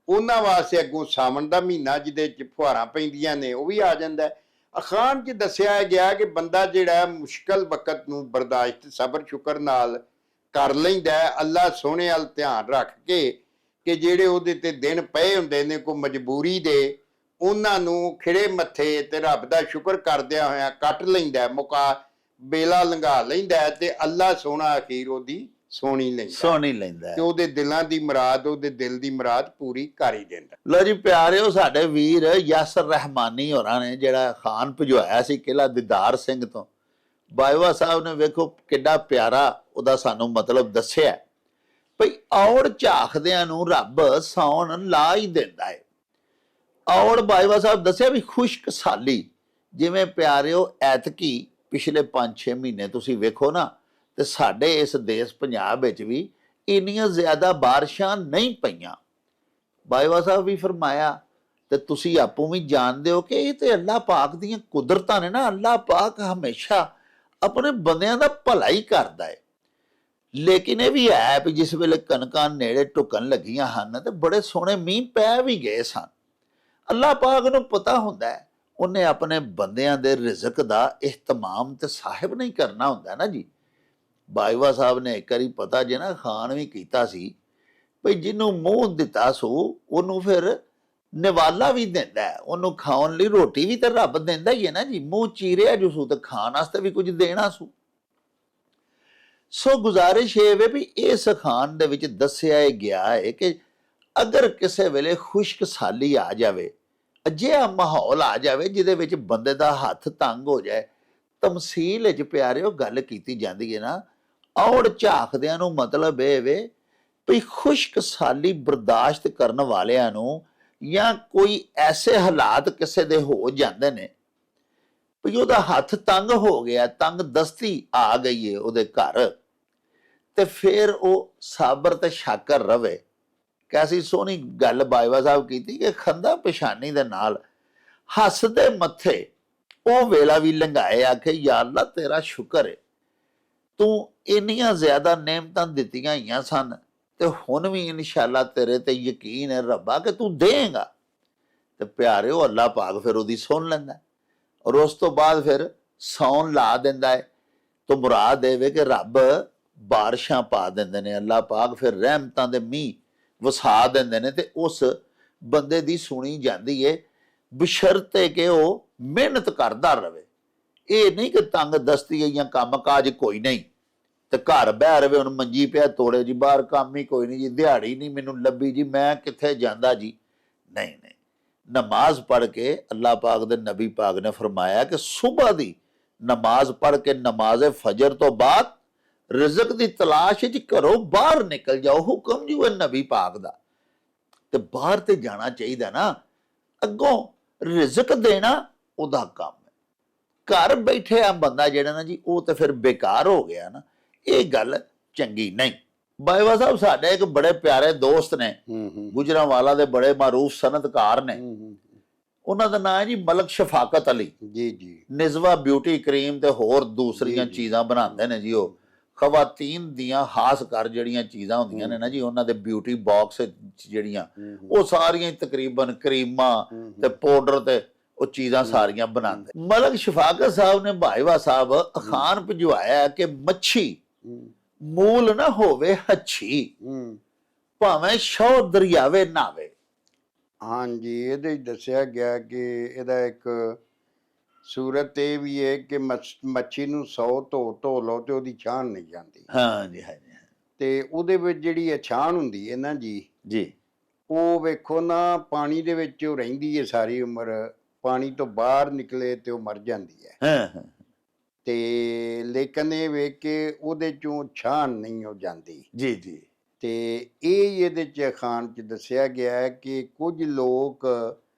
ਉਹਨਾਂ ਵਾਸਤੇ ਅੱਗੋਂ ਸਾਵਣ ਦਾ ਮਹੀਨਾ ਜਿਹਦੇ ਚ ਫੁਹਾਰਾਂ ਪੈਂਦੀਆਂ ਨੇ ਉਹ ਵੀ ਆ ਜਾਂਦਾ। ਅਖਾਨ 'ਚ ਦੱਸਿਆ ਗਿਆ ਕਿ ਬੰਦਾ ਜਿਹੜਾ ਮੁਸ਼ਕਲ ਵਕਤ ਨੂੰ ਬਰਦਾਸ਼ਤ ਸਬਰ ਸ਼ੁਕਰ ਨਾਲ ਕਰ ਲੈਂਦਾ, ਅੱਲਾ ਸੋਹਣੇ ਵੱਲ ਧਿਆਨ ਰੱਖ ਕੇ ਕਿ ਜਿਹੜੇ ਉਹਦੇ ਤੇ ਦਿਨ ਪਏ ਹੁੰਦੇ ਨੇ ਕੋਈ ਮਜਬੂਰੀ ਦੇ, ਉਹਨਾਂ ਨੂੰ ਖਿੜੇ ਮੱਥੇ ਤੇ ਰੱਬ ਦਾ ਸ਼ੁਕਰ ਕਰਦਿਆਂ ਹੋਇਆਂ ਕੱਟ ਲੈਂਦਾ, ਮੁਕਾ ਬੇਲਾ ਲੰਘਾ ਲੈਂਦਾ, ਤੇ ਅੱਲਾ ਸੋਹਣਾ ਅਖੀਰ ਉਹਦੀ ਸੋਹਣੀ ਲੈਂਦਾ ਤੇ ਉਹਦੇ ਦਿਲਾਂ ਦੀ ਮੁਰਾਦ, ਉਹਦੇ ਦਿਲ ਦੀ ਮੁਰਾਦ ਪੂਰੀ ਕਰ ਹੀ ਦਿੰਦਾ। ਲੋ ਜੀ ਪਿਆਰਿਓ, ਸਾਡੇ ਵੀਰ ਯਾਸਰ ਰਹਿਮਾਨੀ ਹੋਰਾਂ ਨੇ ਜਿਹੜਾ ਖਾਨ ਭਜਵਾਇਆ ਸੀ ਕਿਲਾ ਦੀਦਾਰ ਸਿੰਘ ਤੋਂ, ਬਾਈਵਾ ਸਾਹਿਬ ਨੇ ਵੇਖੋ ਕਿੱਡਾ ਪਿਆਰਾ ਉਹਦਾ ਸਾਨੂੰ ਮਤਲਬ ਦੱਸਿਆ ਭਈ ਔੜ ਝਾਕਦਿਆਂ ਨੂੰ ਰੱਬ ਸੌਣ ਲਾ ਹੀ ਦਿੰਦਾ ਹੈ। ਔੜ ਬਾਈਵਾ ਸਾਹਿਬ ਦੱਸਿਆ ਵੀ ਖੁਸ਼ਕ ਸਾਲੀ, ਜਿਵੇਂ ਪਿਆਰਿਓ ਐਤਕੀ ਪਿਛਲੇ 5-6 ਮਹੀਨੇ ਤੁਸੀਂ ਵੇਖੋ ਨਾ, ਤੇ ਸਾਡੇ ਇਸ ਦੇਸ਼ ਪੰਜਾਬ ਵਿੱਚ ਵੀ ਇੰਨੀਆਂ ਜ਼ਿਆਦਾ ਬਾਰਿਸ਼ਾਂ ਨਹੀਂ ਪਈਆਂ। ਬਾਈਵਾ ਸਾਹਿਬ ਵੀ ਫਰਮਾਇਆ, ਤੇ ਤੁਸੀਂ ਆਪੂ ਵੀ ਜਾਣਦੇ ਹੋ ਕਿ ਇਹ ਤੇ ਅੱਲਾਹ ਪਾਕ ਦੀਆਂ ਕੁਦਰਤਾਂ ਨੇ ਨਾ। ਅੱਲਾਹ ਪਾਕ ਹਮੇਸ਼ਾ ਆਪਣੇ ਬੰਦਿਆਂ ਦਾ ਭਲਾ ਹੀ ਕਰਦਾ ਹੈ। ਲੇਕਿਨ ਇਹ ਵੀ ਹੈ ਵੀ ਜਿਸ ਵੇਲੇ ਕਣਕਾਂ ਨੇੜੇ ਢੁਕਣ ਲੱਗੀਆਂ ਹਨ ਤੇ ਬੜੇ ਸੋਹਣੇ ਮੀਂਹ ਪੈ ਵੀ ਗਏ ਸਨ। ਅੱਲਾਹ ਪਾਕ ਨੂੰ ਪਤਾ ਹੁੰਦਾ ਹੈ, ਉਹਨੇ ਆਪਣੇ ਬੰਦਿਆਂ ਦੇ ਰਿਜ਼ਕ ਦਾ ਇਹਤਮਾਮ ਤੇ ਸਾਹਿਬ ਨਹੀਂ ਕਰਨਾ ਹੁੰਦਾ ਨਾ ਜੀ। ਬਾਈਵਾ ਸਾਹਿਬ ਨੇ ਇੱਕ ਵਾਰੀ ਪਤਾ ਜੇ ਨਾ ਖਾਨ ਵੀ ਕੀਤਾ ਸੀ ਭਈ ਜਿਹਨੂੰ ਮੂੰਹ ਦਿੱਤਾ ਸੋ ਉਹਨੂੰ ਫਿਰ ਨਿਵਾਲਾ ਵੀ ਦਿੰਦਾ, ਉਹਨੂੰ ਖਾਣ ਲਈ ਰੋਟੀ ਵੀ ਤਾਂ ਰੱਬ ਦਿੰਦਾ ਹੀ ਹੈ ਨਾ ਜੀ। ਮੂੰਹ ਚੀਰਿਆ ਜੋ ਸੂ ਤੇ ਖਾਣ ਵਾਸਤੇ ਵੀ ਕੁਝ ਦੇਣਾ ਸੂ। ਸੋ ਗੁਜ਼ਾਰਿਸ਼ ਇਹ ਵੇ ਵੀ ਇਸ ਖਾਨ ਦੇ ਵਿੱਚ ਦੱਸਿਆ ਗਿਆ ਹੈ ਕਿ ਅਗਰ ਕਿਸੇ ਵੇਲੇ ਖੁਸ਼ਕ ਸਾਲੀ ਆ ਜਾਵੇ, ਅਜਿਹਾ ਮਾਹੌਲ ਆ ਜਾਵੇ ਜਿਹਦੇ ਵਿੱਚ ਬੰਦੇ ਦਾ ਹੱਥ ਤੰਗ ਹੋ ਜਾਏ, ਤਮਸੀਲ ਵਿੱਚ ਪਿਆਰਿਓ ਗੱਲ ਕੀਤੀ ਜਾਂਦੀ ਹੈ ਨਾ, ਔੜ ਝਾਕਦਿਆਂ ਨੂੰ ਮਤਲਬ ਇਹ ਵੇ ਵੀ ਖੁਸ਼ਕ ਸਾਲੀ ਬਰਦਾਸ਼ਤ ਕਰਨ ਵਾਲਿਆਂ ਨੂੰ ਜਾਂ ਕੋਈ ਐਸੇ ਹਾਲਾਤ ਕਿਸੇ ਦੇ ਹੋ ਜਾਂਦੇ ਨੇ ਵੀ ਉਹਦਾ ਹੱਥ ਤੰਗ ਹੋ ਗਿਆ, ਤੰਗ ਦਸਤੀ ਆ ਗਈ ਹੈ ਉਹਦੇ ਘਰ, ਤੇ ਫਿਰ ਉਹ ਸਾਬਰ ਤੇ ਸ਼ਾਕਰ ਰਵੇ। ਕੈਸੀ ਸੋਹਣੀ ਗੱਲ ਬਾਈਵਾ ਸਾਹਿਬ ਕੀਤੀ ਕਿ ਖੰਦਾ ਪਛਾਨੀ ਦੇ ਨਾਲ ਹੱਸਦੇ ਮੱਥੇ ਉਹ ਵੇਲਾ ਵੀ ਲੰਘਾਏ, ਆਖੇ ਯਾ ਅੱਲਾ ਤੇਰਾ ਸ਼ੁਕਰ ਹੈ, ਤੂੰ ਇੰਨੀਆਂ ਜ਼ਿਆਦਾ ਨੇਮਤਾਂ ਦਿੱਤੀਆਂ ਹੋਈਆਂ ਸਨ ਤੇ ਹੁਣ ਵੀ ਇਨਸ਼ਾਅੱਲਾ ਤੇਰੇ ਤੇ ਯਕੀਨ ਹੈ ਰੱਬਾ ਕਿ ਤੂੰ ਦੇਂਗਾ। ਤੇ ਪਿਆਰਿਓ ਅੱਲਾਹ ਪਾਕ ਫਿਰ ਉਹਦੀ ਸੁਣ ਲੈਂਦਾ, ਔਰ ਉਸ ਤੋਂ ਬਾਅਦ ਫਿਰ ਸੌਣ ਲਾ ਦਿੰਦਾ ਹੈ। ਤੋਂ ਮੁਰਾਦ ਦੇਵੇ ਕਿ ਰੱਬ ਬਾਰਿਸ਼ਾਂ ਪਾ ਦਿੰਦੇ ਨੇ, ਅੱਲਾਹ ਪਾਕ ਫਿਰ ਰਹਿਮਤਾਂ ਦੇ ਮੀਂਹ ਵਸਾ ਦਿੰਦੇ ਨੇ, ਤੇ ਉਸ ਬੰਦੇ ਦੀ ਸੁਣੀ ਜਾਂਦੀ ਹੈ ਬਸ਼ਰਤੇ ਕਿ ਉਹ ਮਿਹਨਤ ਕਰਦਾ ਰਵੇ। ਇਹ ਨਹੀਂ ਕਿ ਤੰਗ ਦਸਤੀ ਹੈ ਜਾਂ ਕੰਮ ਕਾਜ ਕੋਈ ਨਹੀਂ, ਤੇ ਘਰ ਬਹਿ ਰਵੇ, ਹੁਣ ਮੰਜੀ ਪਿਆ ਤੋੜੇ ਜੀ, ਬਾਹਰ ਕੰਮ ਹੀ ਕੋਈ ਨਹੀਂ ਜੀ, ਦਿਹਾੜੀ ਨਹੀਂ ਮੈਨੂੰ ਲੱਭੀ ਜੀ, ਮੈਂ ਕਿੱਥੇ ਜਾਂਦਾ ਜੀ। ਨਹੀਂ ਨਹੀਂ, ਨਮਾਜ਼ ਪੜ੍ਹ ਕੇ ਅੱਲਾਹ ਪਾਕ ਦੇ ਨਬੀ ਪਾਕ ਨੇ ਫਰਮਾਇਆ ਕਿ ਸੁਬਹ ਦੀ ਨਮਾਜ਼ ਪੜ੍ਹ ਕੇ ਨਮਾਜ਼ ਫਜਰ ਤੋਂ ਬਾਅਦ ਰਿਜ਼ਕ ਦੀ ਤਲਾਸ਼ ਵਿੱਚ ਘਰੋਂ ਬਾਹਰ ਨਿਕਲ ਜਾਓ। ਹੁਕਮ ਜੀ ਉਹ ਨਬੀ ਪਾਕ ਦਾ, ਤੇ ਬਾਹਰ ਤੇ ਜਾਣਾ ਚਾਹੀਦਾ ਨਾ, ਅੱਗੋਂ ਰਿਜ਼ਕ ਦੇਣਾ ਉਹਦਾ ਕੰਮ ਹੈ। ਘਰ ਬੈਠੇ ਆ ਬੰਦਾ ਜਿਹੜਾ ਨਾ ਜੀ, ਉਹ ਤੇ ਫਿਰ ਬੇਕਾਰ ਹੋ ਗਿਆ ਨਾ, ਇਹ ਗੱਲ ਚੰਗੀ ਨਹੀਂ। ਬਾਈਵਾ ਸਾਹਿਬ ਸਾਡੇ ਇੱਕ ਬੜੇ ਪਿਆਰੇ ਦੋਸਤ ਨੇ, ਗੁਜਰਾਂਵਾਲਾ ਦੇ ਬੜੇ ਮਾਰੂਫ ਸਨਅਤਕਾਰ ਨੇ, ਉਹਨਾਂ ਦਾ ਨਾਮ ਹੈ ਜੀ ਮਲਕ ਸ਼ਫਾਕਤ ਅਲੀ ਜੀ ਜੀ। ਨਿਜ਼ਵਾ ਬਿਊਟੀ ਕਰੀਮ ਤੇ ਹੋਰ ਦੂਸਰੀਆਂ ਚੀਜ਼ਾਂ ਬਣਾਉਂਦੇ ਨੇ ਜੀ। ਉਹ ਖਵਾਤੀਨ ਦੀਆਂ ਖਾਸ ਕਰ ਜਿਹੜੀਆਂ ਚੀਜ਼ਾਂ ਹੁੰਦੀਆਂ ਨੇ ਨਾ ਜੀ, ਉਹਨਾਂ ਦੇ ਬਿਊਟੀ ਬਾਕਸ ਜਿਹੜੀਆਂ, ਉਹ ਸਾਰੀਆਂ ਤਕਰੀਬਨ ਕਰੀਮਾਂ ਤੇ ਪਾਊਡਰ ਤੇ ਉਹ ਚੀਜ਼ਾਂ ਸਾਰੀਆਂ ਬਣਾਉਂਦੇ। ਮਲਕ ਸ਼ਫਾਕਤ ਸਾਹਿਬ ਨੇ ਭਾਈਵਾ ਸਾਹਿਬ ਅਖਾਨ ਭਿਜਵਾਇਆ ਕਿ ਮੱਛੀ ਮੂਲ ਨਾ ਹੋਵੇ ਹੱਛੀ, ਭਾਵੇਂ ਸ਼ੌ ਦਰਿਆਵੇ ਨਾਵੇ। ਹਾਂਜੀ, ਇਹਦੇ ਦੱਸਿਆ ਗਿਆ ਕਿ ਇਹਦਾ ਇੱਕ ਸੂਰਤ ਇਹ ਵੀ ਹੈ ਕਿ ਮੱਛੀ ਨੂੰ 100 ਧੋ ਲਓ ਤੇ ਉਹਦੀ ਛਾਣ ਨਹੀਂ ਜਾਂਦੀ। ਹਾਂਜੀ ਹਾਂਜੀ। ਤੇ ਉਹਦੇ ਵਿੱਚ ਜਿਹੜੀ ਇਹ ਛਾਣ ਹੁੰਦੀ ਹੈ ਨਾ ਜੀ, ਜੀ ਉਹ ਵੇਖੋ ਨਾ, ਪਾਣੀ ਦੇ ਵਿੱਚ ਉਹ ਰਹਿੰਦੀ ਹੈ ਸਾਰੀ ਉਮਰ, ਪਾਣੀ ਤੋਂ ਬਾਹਰ ਨਿਕਲੇ ਤੇ ਉਹ ਮਰ ਜਾਂਦੀ ਹੈ। ਹਾਂ ਤੇ ਲੇਕਿਨ ਇਹ ਵੇਖ ਕੇ ਉਹਦੇ ਚੋਂ ਛਾਣ ਨਹੀਂ ਹੋ ਜਾਂਦੀ। ਜੀ ਜੀ। ਤੇ ਇਹ ਇਹਦੇ ਚ ਅਖਾਣ ਚ ਦੱਸਿਆ ਗਿਆ ਹੈ ਕਿ ਕੁਝ ਲੋਕ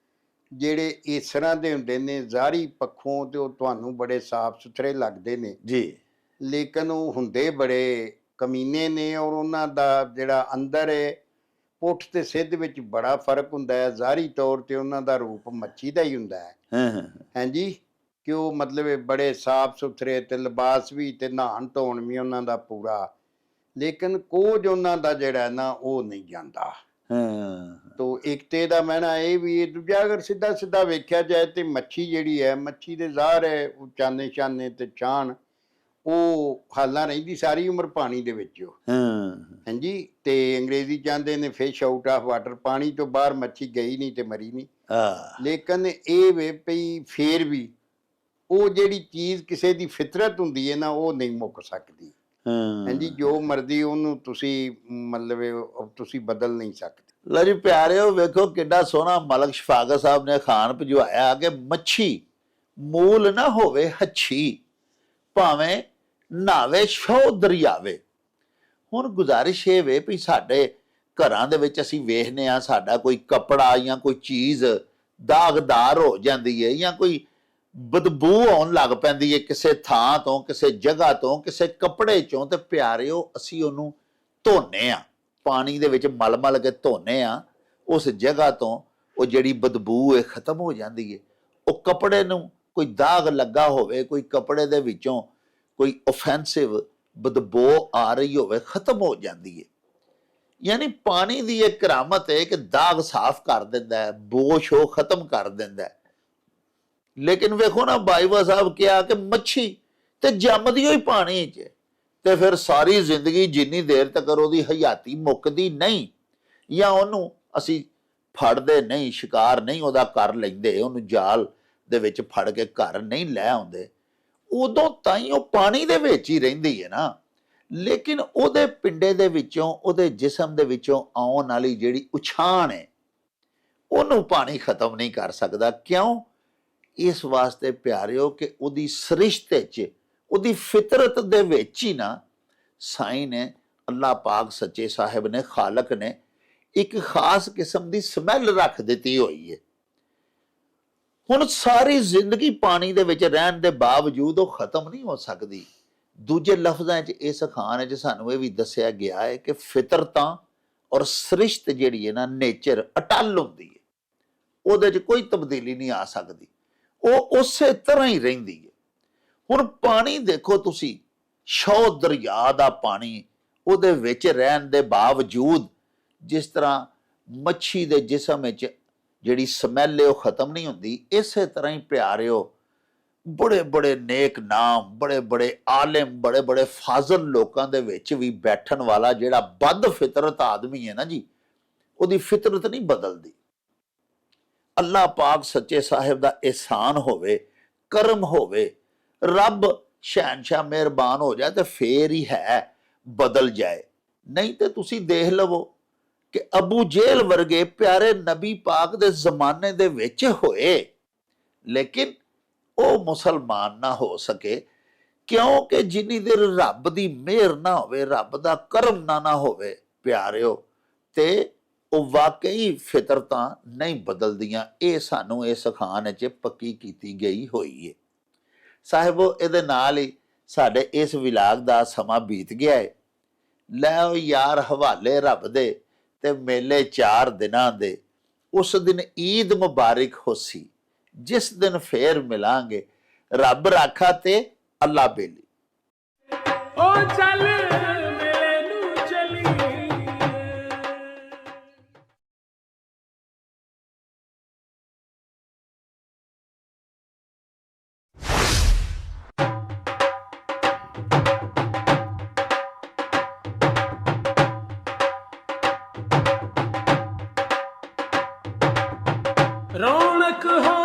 ਜਿਹੜੇ ਇਸ ਤਰ੍ਹਾਂ ਦੇ ਹੁੰਦੇ ਨੇ ਜ਼ਾਹਰੀ ਪੱਖੋਂ ਤੇ ਉਹ ਤੁਹਾਨੂੰ ਬੜੇ ਸਾਫ਼ ਸੁਥਰੇ ਲੱਗਦੇ ਨੇ ਜੀ, ਲੇਕਿਨ ਉਹ ਹੁੰਦੇ ਬੜੇ ਕਮੀਨੇ ਨੇ, ਔਰ ਉਹਨਾਂ ਦਾ ਜਿਹੜਾ ਅੰਦਰ ਹੈ ਪੁੱਠ ਤੇ ਸਿੱਧ ਵਿੱਚ ਬੜਾ ਫਰਕ ਹੁੰਦਾ ਹੈ। ਜ਼ਾਹਰੀ ਤੌਰ ਤੇ ਉਹਨਾਂ ਦਾ ਰੂਪ ਮੱਛੀ ਦਾ ਹੀ ਹੁੰਦਾ ਹੈ। ਹਾਂਜੀ, ਕਿ ਉਹ ਮਤਲਬ ਬੜੇ ਸਾਫ਼ ਸੁਥਰੇ ਤੇ ਲਿਬਾਸ ਵੀ ਤੇ ਨਹਾਣ ਧੋਣ ਵੀ ਉਹਨਾਂ ਦਾ ਪੂਰਾ, ਲੇਕਿਨ ਕੋਝ ਉਹਨਾਂ ਦਾ ਜਿਹੜਾ ਨਾ ਉਹ ਨਹੀਂ ਜਾਂਦਾ। ਤੋ ਇੱਕ ਤੇ ਦਾ ਮੈਨਾ ਇਹ ਵੀ, ਦੂਜਾ ਅਗਰ ਸਿੱਧਾ ਸਿੱਧਾ ਵੇਖਿਆ ਜਾਏ ਤੇ ਮੱਛੀ ਜਿਹੜੀ ਹੈ, ਮੱਛੀ ਦੇ ਜ਼ਾਹਰ ਹੈ ਉਹ ਚਾਨੇ ਚਾਨੇ ਤੇ ਛਾਣ, ਉਹ ਹਾਲਾਂ ਰਹਿੰਦੀ ਸਾਰੀ ਉਮਰ ਪਾਣੀ ਦੇ ਵਿੱਚ। ਹਾਂਜੀ, ਤੇ ਅੰਗਰੇਜ਼ੀ ਚਾਹੁੰਦੇ ਨੇ ਫਿਸ਼ ਆਊਟ ਆਫ ਵਾਟਰ, ਪਾਣੀ ਤੋਂ ਬਾਹਰ ਮੱਛੀ ਗਈ ਨਹੀਂ ਤੇ ਮਰੀ ਨਹੀਂ। ਲੇਕਿਨ ਇਹ ਵੇ ਪਈ ਫੇਰ ਵੀ ਉਹ ਜਿਹੜੀ ਚੀਜ਼ ਕਿਸੇ ਦੀ ਫਿਤਰਤ ਹੁੰਦੀ ਹੈ ਨਾ, ਉਹ ਨਹੀਂ ਮੁੱਕ ਸਕਦੀ। ਹਾਂਜੀ, ਜੋ ਮਰਜ਼ੀ ਉਹਨੂੰ ਤੁਸੀਂ ਮਤਲਬ ਤੁਸੀਂ ਬਦਲ ਨਹੀਂ ਸਕਦੇ। ਲਓ ਜੀ ਪਿਆਰਿਓ, ਵੇਖੋ ਕਿੱਡਾ ਸੋਹਣਾ ਮਲਕ ਸ਼ਫਾਕਤ ਸਾਹਿਬ ਨੇ ਖਾਨ ਭਿਜਵਾਇਆ ਕਿ ਮੱਛੀ ਮੂਲ ਨਾ ਹੋਵੇ ਹੱਛੀ, ਭਾਵੇਂ ਨਾਵੇ ਸ਼ੌ ਦਰਿਆਵੇ। ਹੁਣ ਗੁਜ਼ਾਰਿਸ਼ ਇਹ ਵੇ ਵੀ ਸਾਡੇ ਘਰਾਂ ਦੇ ਵਿੱਚ ਅਸੀਂ ਵੇਖਦੇ ਹਾਂ, ਸਾਡਾ ਕੋਈ ਕੱਪੜਾ ਜਾਂ ਕੋਈ ਚੀਜ਼ ਦਾਗਦਾਰ ਹੋ ਜਾਂਦੀ ਹੈ, ਜਾਂ ਕੋਈ ਬਦਬੂ ਆਉਣ ਲੱਗ ਪੈਂਦੀ ਹੈ ਕਿਸੇ ਥਾਂ ਤੋਂ, ਕਿਸੇ ਜਗ੍ਹਾ ਤੋਂ, ਕਿਸੇ ਕੱਪੜੇ ਚੋਂ, ਤੇ ਪਿਆਰਿਓ ਅਸੀਂ ਉਹਨੂੰ ਧੋਨੇ ਆ, ਪਾਣੀ ਦੇ ਵਿੱਚ ਮਲ ਮਲ ਕੇ ਧੋਨੇ ਆ, ਉਸ ਜਗ੍ਹਾ ਤੋਂ ਉਹ ਜਿਹੜੀ ਬਦਬੂ ਹੈ ਖਤਮ ਹੋ ਜਾਂਦੀ ਹੈ। ਉਹ ਕੱਪੜੇ ਨੂੰ ਕੋਈ ਦਾਗ ਲੱਗਾ ਹੋਵੇ, ਕੋਈ ਕੱਪੜੇ ਦੇ ਵਿੱਚੋਂ ਕੋਈ ਆਫੈਂਸਿਵ ਬਦਬੂ ਆ ਰਹੀ ਹੋਵੇ, ਖਤਮ ਹੋ ਜਾਂਦੀ ਹੈ। ਯਾਨੀ ਪਾਣੀ ਦੀ ਇਹ ਕਰਾਮਤ ਹੈ ਕਿ ਦਾਗ ਸਾਫ਼ ਕਰ ਦਿੰਦਾ ਹੈ, ਬੋਸ਼ ਉਹ ਖਤਮ ਕਰ ਦਿੰਦਾ ਹੈ। ਲੇਕਿਨ ਵੇਖੋ ਨਾ ਬਾਈਵਾ ਸਾਹਿਬ ਕਿਹਾ ਕਿ ਮੱਛੀ ਤੇ ਜੰਮਦੀ ਹੋਈ ਪਾਣੀ 'ਚ, ਤੇ ਫਿਰ ਸਾਰੀ ਜ਼ਿੰਦਗੀ ਜਿੰਨੀ ਦੇਰ ਤੱਕ ਉਹਦੀ ਹਯਾਤੀ ਮੁੱਕਦੀ ਨਹੀਂ, ਜਾਂ ਉਹਨੂੰ ਅਸੀਂ ਫੜਦੇ ਨਹੀਂ, ਸ਼ਿਕਾਰ ਨਹੀਂ ਉਹਦਾ ਕਰ ਲੈਂਦੇ, ਉਹਨੂੰ ਜਾਲ ਦੇ ਵਿੱਚ ਫੜ ਕੇ ਘਰ ਨਹੀਂ ਲੈ ਆਉਂਦੇ, ਉਦੋਂ ਤਾਈਂ ਉਹ ਪਾਣੀ ਦੇ ਵਿੱਚ ਹੀ ਰਹਿੰਦੀ ਹੈ ਨਾ। ਲੇਕਿਨ ਉਹਦੇ ਪਿੰਡੇ ਦੇ ਵਿੱਚੋਂ, ਉਹਦੇ ਜਿਸਮ ਦੇ ਵਿੱਚੋਂ ਆਉਣ ਵਾਲੀ ਜਿਹੜੀ ਉਛਾਣ ਹੈ, ਉਹਨੂੰ ਪਾਣੀ ਖਤਮ ਨਹੀਂ ਕਰ ਸਕਦਾ। ਕਿਉਂ? ਇਸ ਵਾਸਤੇ ਪਿਆਰਿਓ ਕਿ ਉਹਦੀ ਸ੍ਰਿਸ਼ਟ ਵਿੱਚ, ਉਹਦੀ ਫਿਤਰਤ ਦੇ ਵਿੱਚ ਹੀ ਨਾ ਸਾਈਂ ਨੇ, ਅੱਲਾਹ ਪਾਕ ਸੱਚੇ ਸਾਹਿਬ ਨੇ, ਖਾਲਕ ਨੇ ਇੱਕ ਖਾਸ ਕਿਸਮ ਦੀ ਸਮੈਲ ਰੱਖ ਦਿੱਤੀ ਹੋਈ ਹੈ। ਹੁਣ ਸਾਰੀ ਜ਼ਿੰਦਗੀ ਪਾਣੀ ਦੇ ਵਿੱਚ ਰਹਿਣ ਦੇ ਬਾਵਜੂਦ ਉਹ ਖਤਮ ਨਹੀਂ ਹੋ ਸਕਦੀ। ਦੂਜੇ ਲਫ਼ਜ਼ਾਂ 'ਚ ਇਸ ਖਾਨ 'ਚ ਸਾਨੂੰ ਇਹ ਵੀ ਦੱਸਿਆ ਗਿਆ ਹੈ ਕਿ ਫਿਤਰਤਾਂ ਔਰ ਸ੍ਰਿਸ਼ਟ ਜਿਹੜੀ ਹੈ ਨਾ, ਨੇਚਰ ਅਟੱਲ ਹੁੰਦੀ ਹੈ, ਉਹਦੇ 'ਚ ਕੋਈ ਤਬਦੀਲੀ ਨਹੀਂ ਆ ਸਕਦੀ, ਉਹ ਉਸੇ ਤਰ੍ਹਾਂ ਹੀ ਰਹਿੰਦੀ ਹੈ। ਹੁਣ ਪਾਣੀ ਦੇਖੋ ਤੁਸੀਂ, ਸ਼ੌ ਦਰਿਆ ਦਾ ਪਾਣੀ, ਉਹਦੇ ਵਿੱਚ ਰਹਿਣ ਦੇ ਬਾਵਜੂਦ ਜਿਸ ਤਰ੍ਹਾਂ ਮੱਛੀ ਦੇ ਜਿਸਮ ਵਿੱਚ ਜਿਹੜੀ ਸਮੈਲ ਹੈ ਉਹ ਖਤਮ ਨਹੀਂ ਹੁੰਦੀ, ਇਸੇ ਤਰ੍ਹਾਂ ਹੀ ਪਿਆਰਿਓ ਬੜੇ ਬੜੇ ਨੇਕ ਨਾਮ, ਬੜੇ ਬੜੇ ਆਲਿਮ, ਬੜੇ ਬੜੇ ਫਾਜ਼ਲ ਲੋਕਾਂ ਦੇ ਵਿੱਚ ਵੀ ਬੈਠਣ ਵਾਲਾ ਜਿਹੜਾ ਬਦ ਫਿਤਰਤ ਆਦਮੀ ਹੈ ਨਾ ਜੀ, ਉਹਦੀ ਫਿਤਰਤ ਨਹੀਂ ਬਦਲਦੀ। ਅੱਲਾਹ ਪਾਕ ਸੱਚੇ ਸਾਹਿਬ ਦਾ ਇਹਸਾਨ ਹੋਵੇ, ਕਰਮ ਹੋਵੇ, ਰੱਬ ਸ਼ਹਿਨशाह ਮਿਹਰਬਾਨ ਹੋ ਜਾਏ ਤੇ ਫੇਰ ਹੀ ਹੈ ਬਦਲ ਜਾਏ। ਨਹੀਂ ਤੇ ਤੁਸੀਂ ਦੇਖ ਲਵੋ ਕਿ ਅਬੂ ਜੇਲ ਵਰਗੇ ਪਿਆਰੇ ਨਬੀ ਪਾਕ ਦੇ ਜ਼ਮਾਨੇ ਦੇ ਵਿੱਚ ਹੋਏ, ਲੇਕਿਨ ਉਹ ਮੁਸਲਮਾਨ ਨਾ ਹੋ ਸਕੇ, ਕਿਉਂਕਿ ਜਿੰਨੀ ਦੇਰ ਰੱਬ ਦੀ ਮਿਹਰ ਨਾ ਹੋਵੇ, ਰੱਬ ਦਾ ਕਰਮ ਨਾ ਹੋਵੇ ਪਿਆਰਿਓ, ਤੇ ਉਹ ਵਾਕਈ ਫਿਤਰਤਾਂ ਨਹੀਂ ਬਦਲਦੀਆਂ। ਇਹ ਸਾਨੂੰ ਇਸ ਖਾਨ 'ਚ ਪੱਕੀ ਕੀਤੀ ਗਈ ਹੋਈ ਹੈ। ਸਾਹਿਬੋ, ਇਹਦੇ ਨਾਲ ਹੀ ਸਾਡੇ ਇਸ ਵਿਲਾਗ ਦਾ ਸਮਾਂ ਬੀਤ ਗਿਆ ਹੈ। ਲੈ ਯਾਰ ਹਵਾਲੇ ਰੱਬ ਦੇ ਤੇ ਮੇਲੇ 4 ਦਿਨਾਂ ਦੇ। ਉਸ ਦਿਨ ਈਦ ਮੁਬਾਰਕ ਹੋਸੀ, ਜਿਸ ਦਿਨ ਫੇਰ ਮਿਲਾਂਗੇ। ਰੱਬ ਰਾਖਾ ਤੇ ਅੱਲਾ ਬੇਲੀ। ਓ ਚੱਲ ਮੇਲੇ ਨੂੰ ਚਲੀਏ। ਰੌਣਕ ਹੋ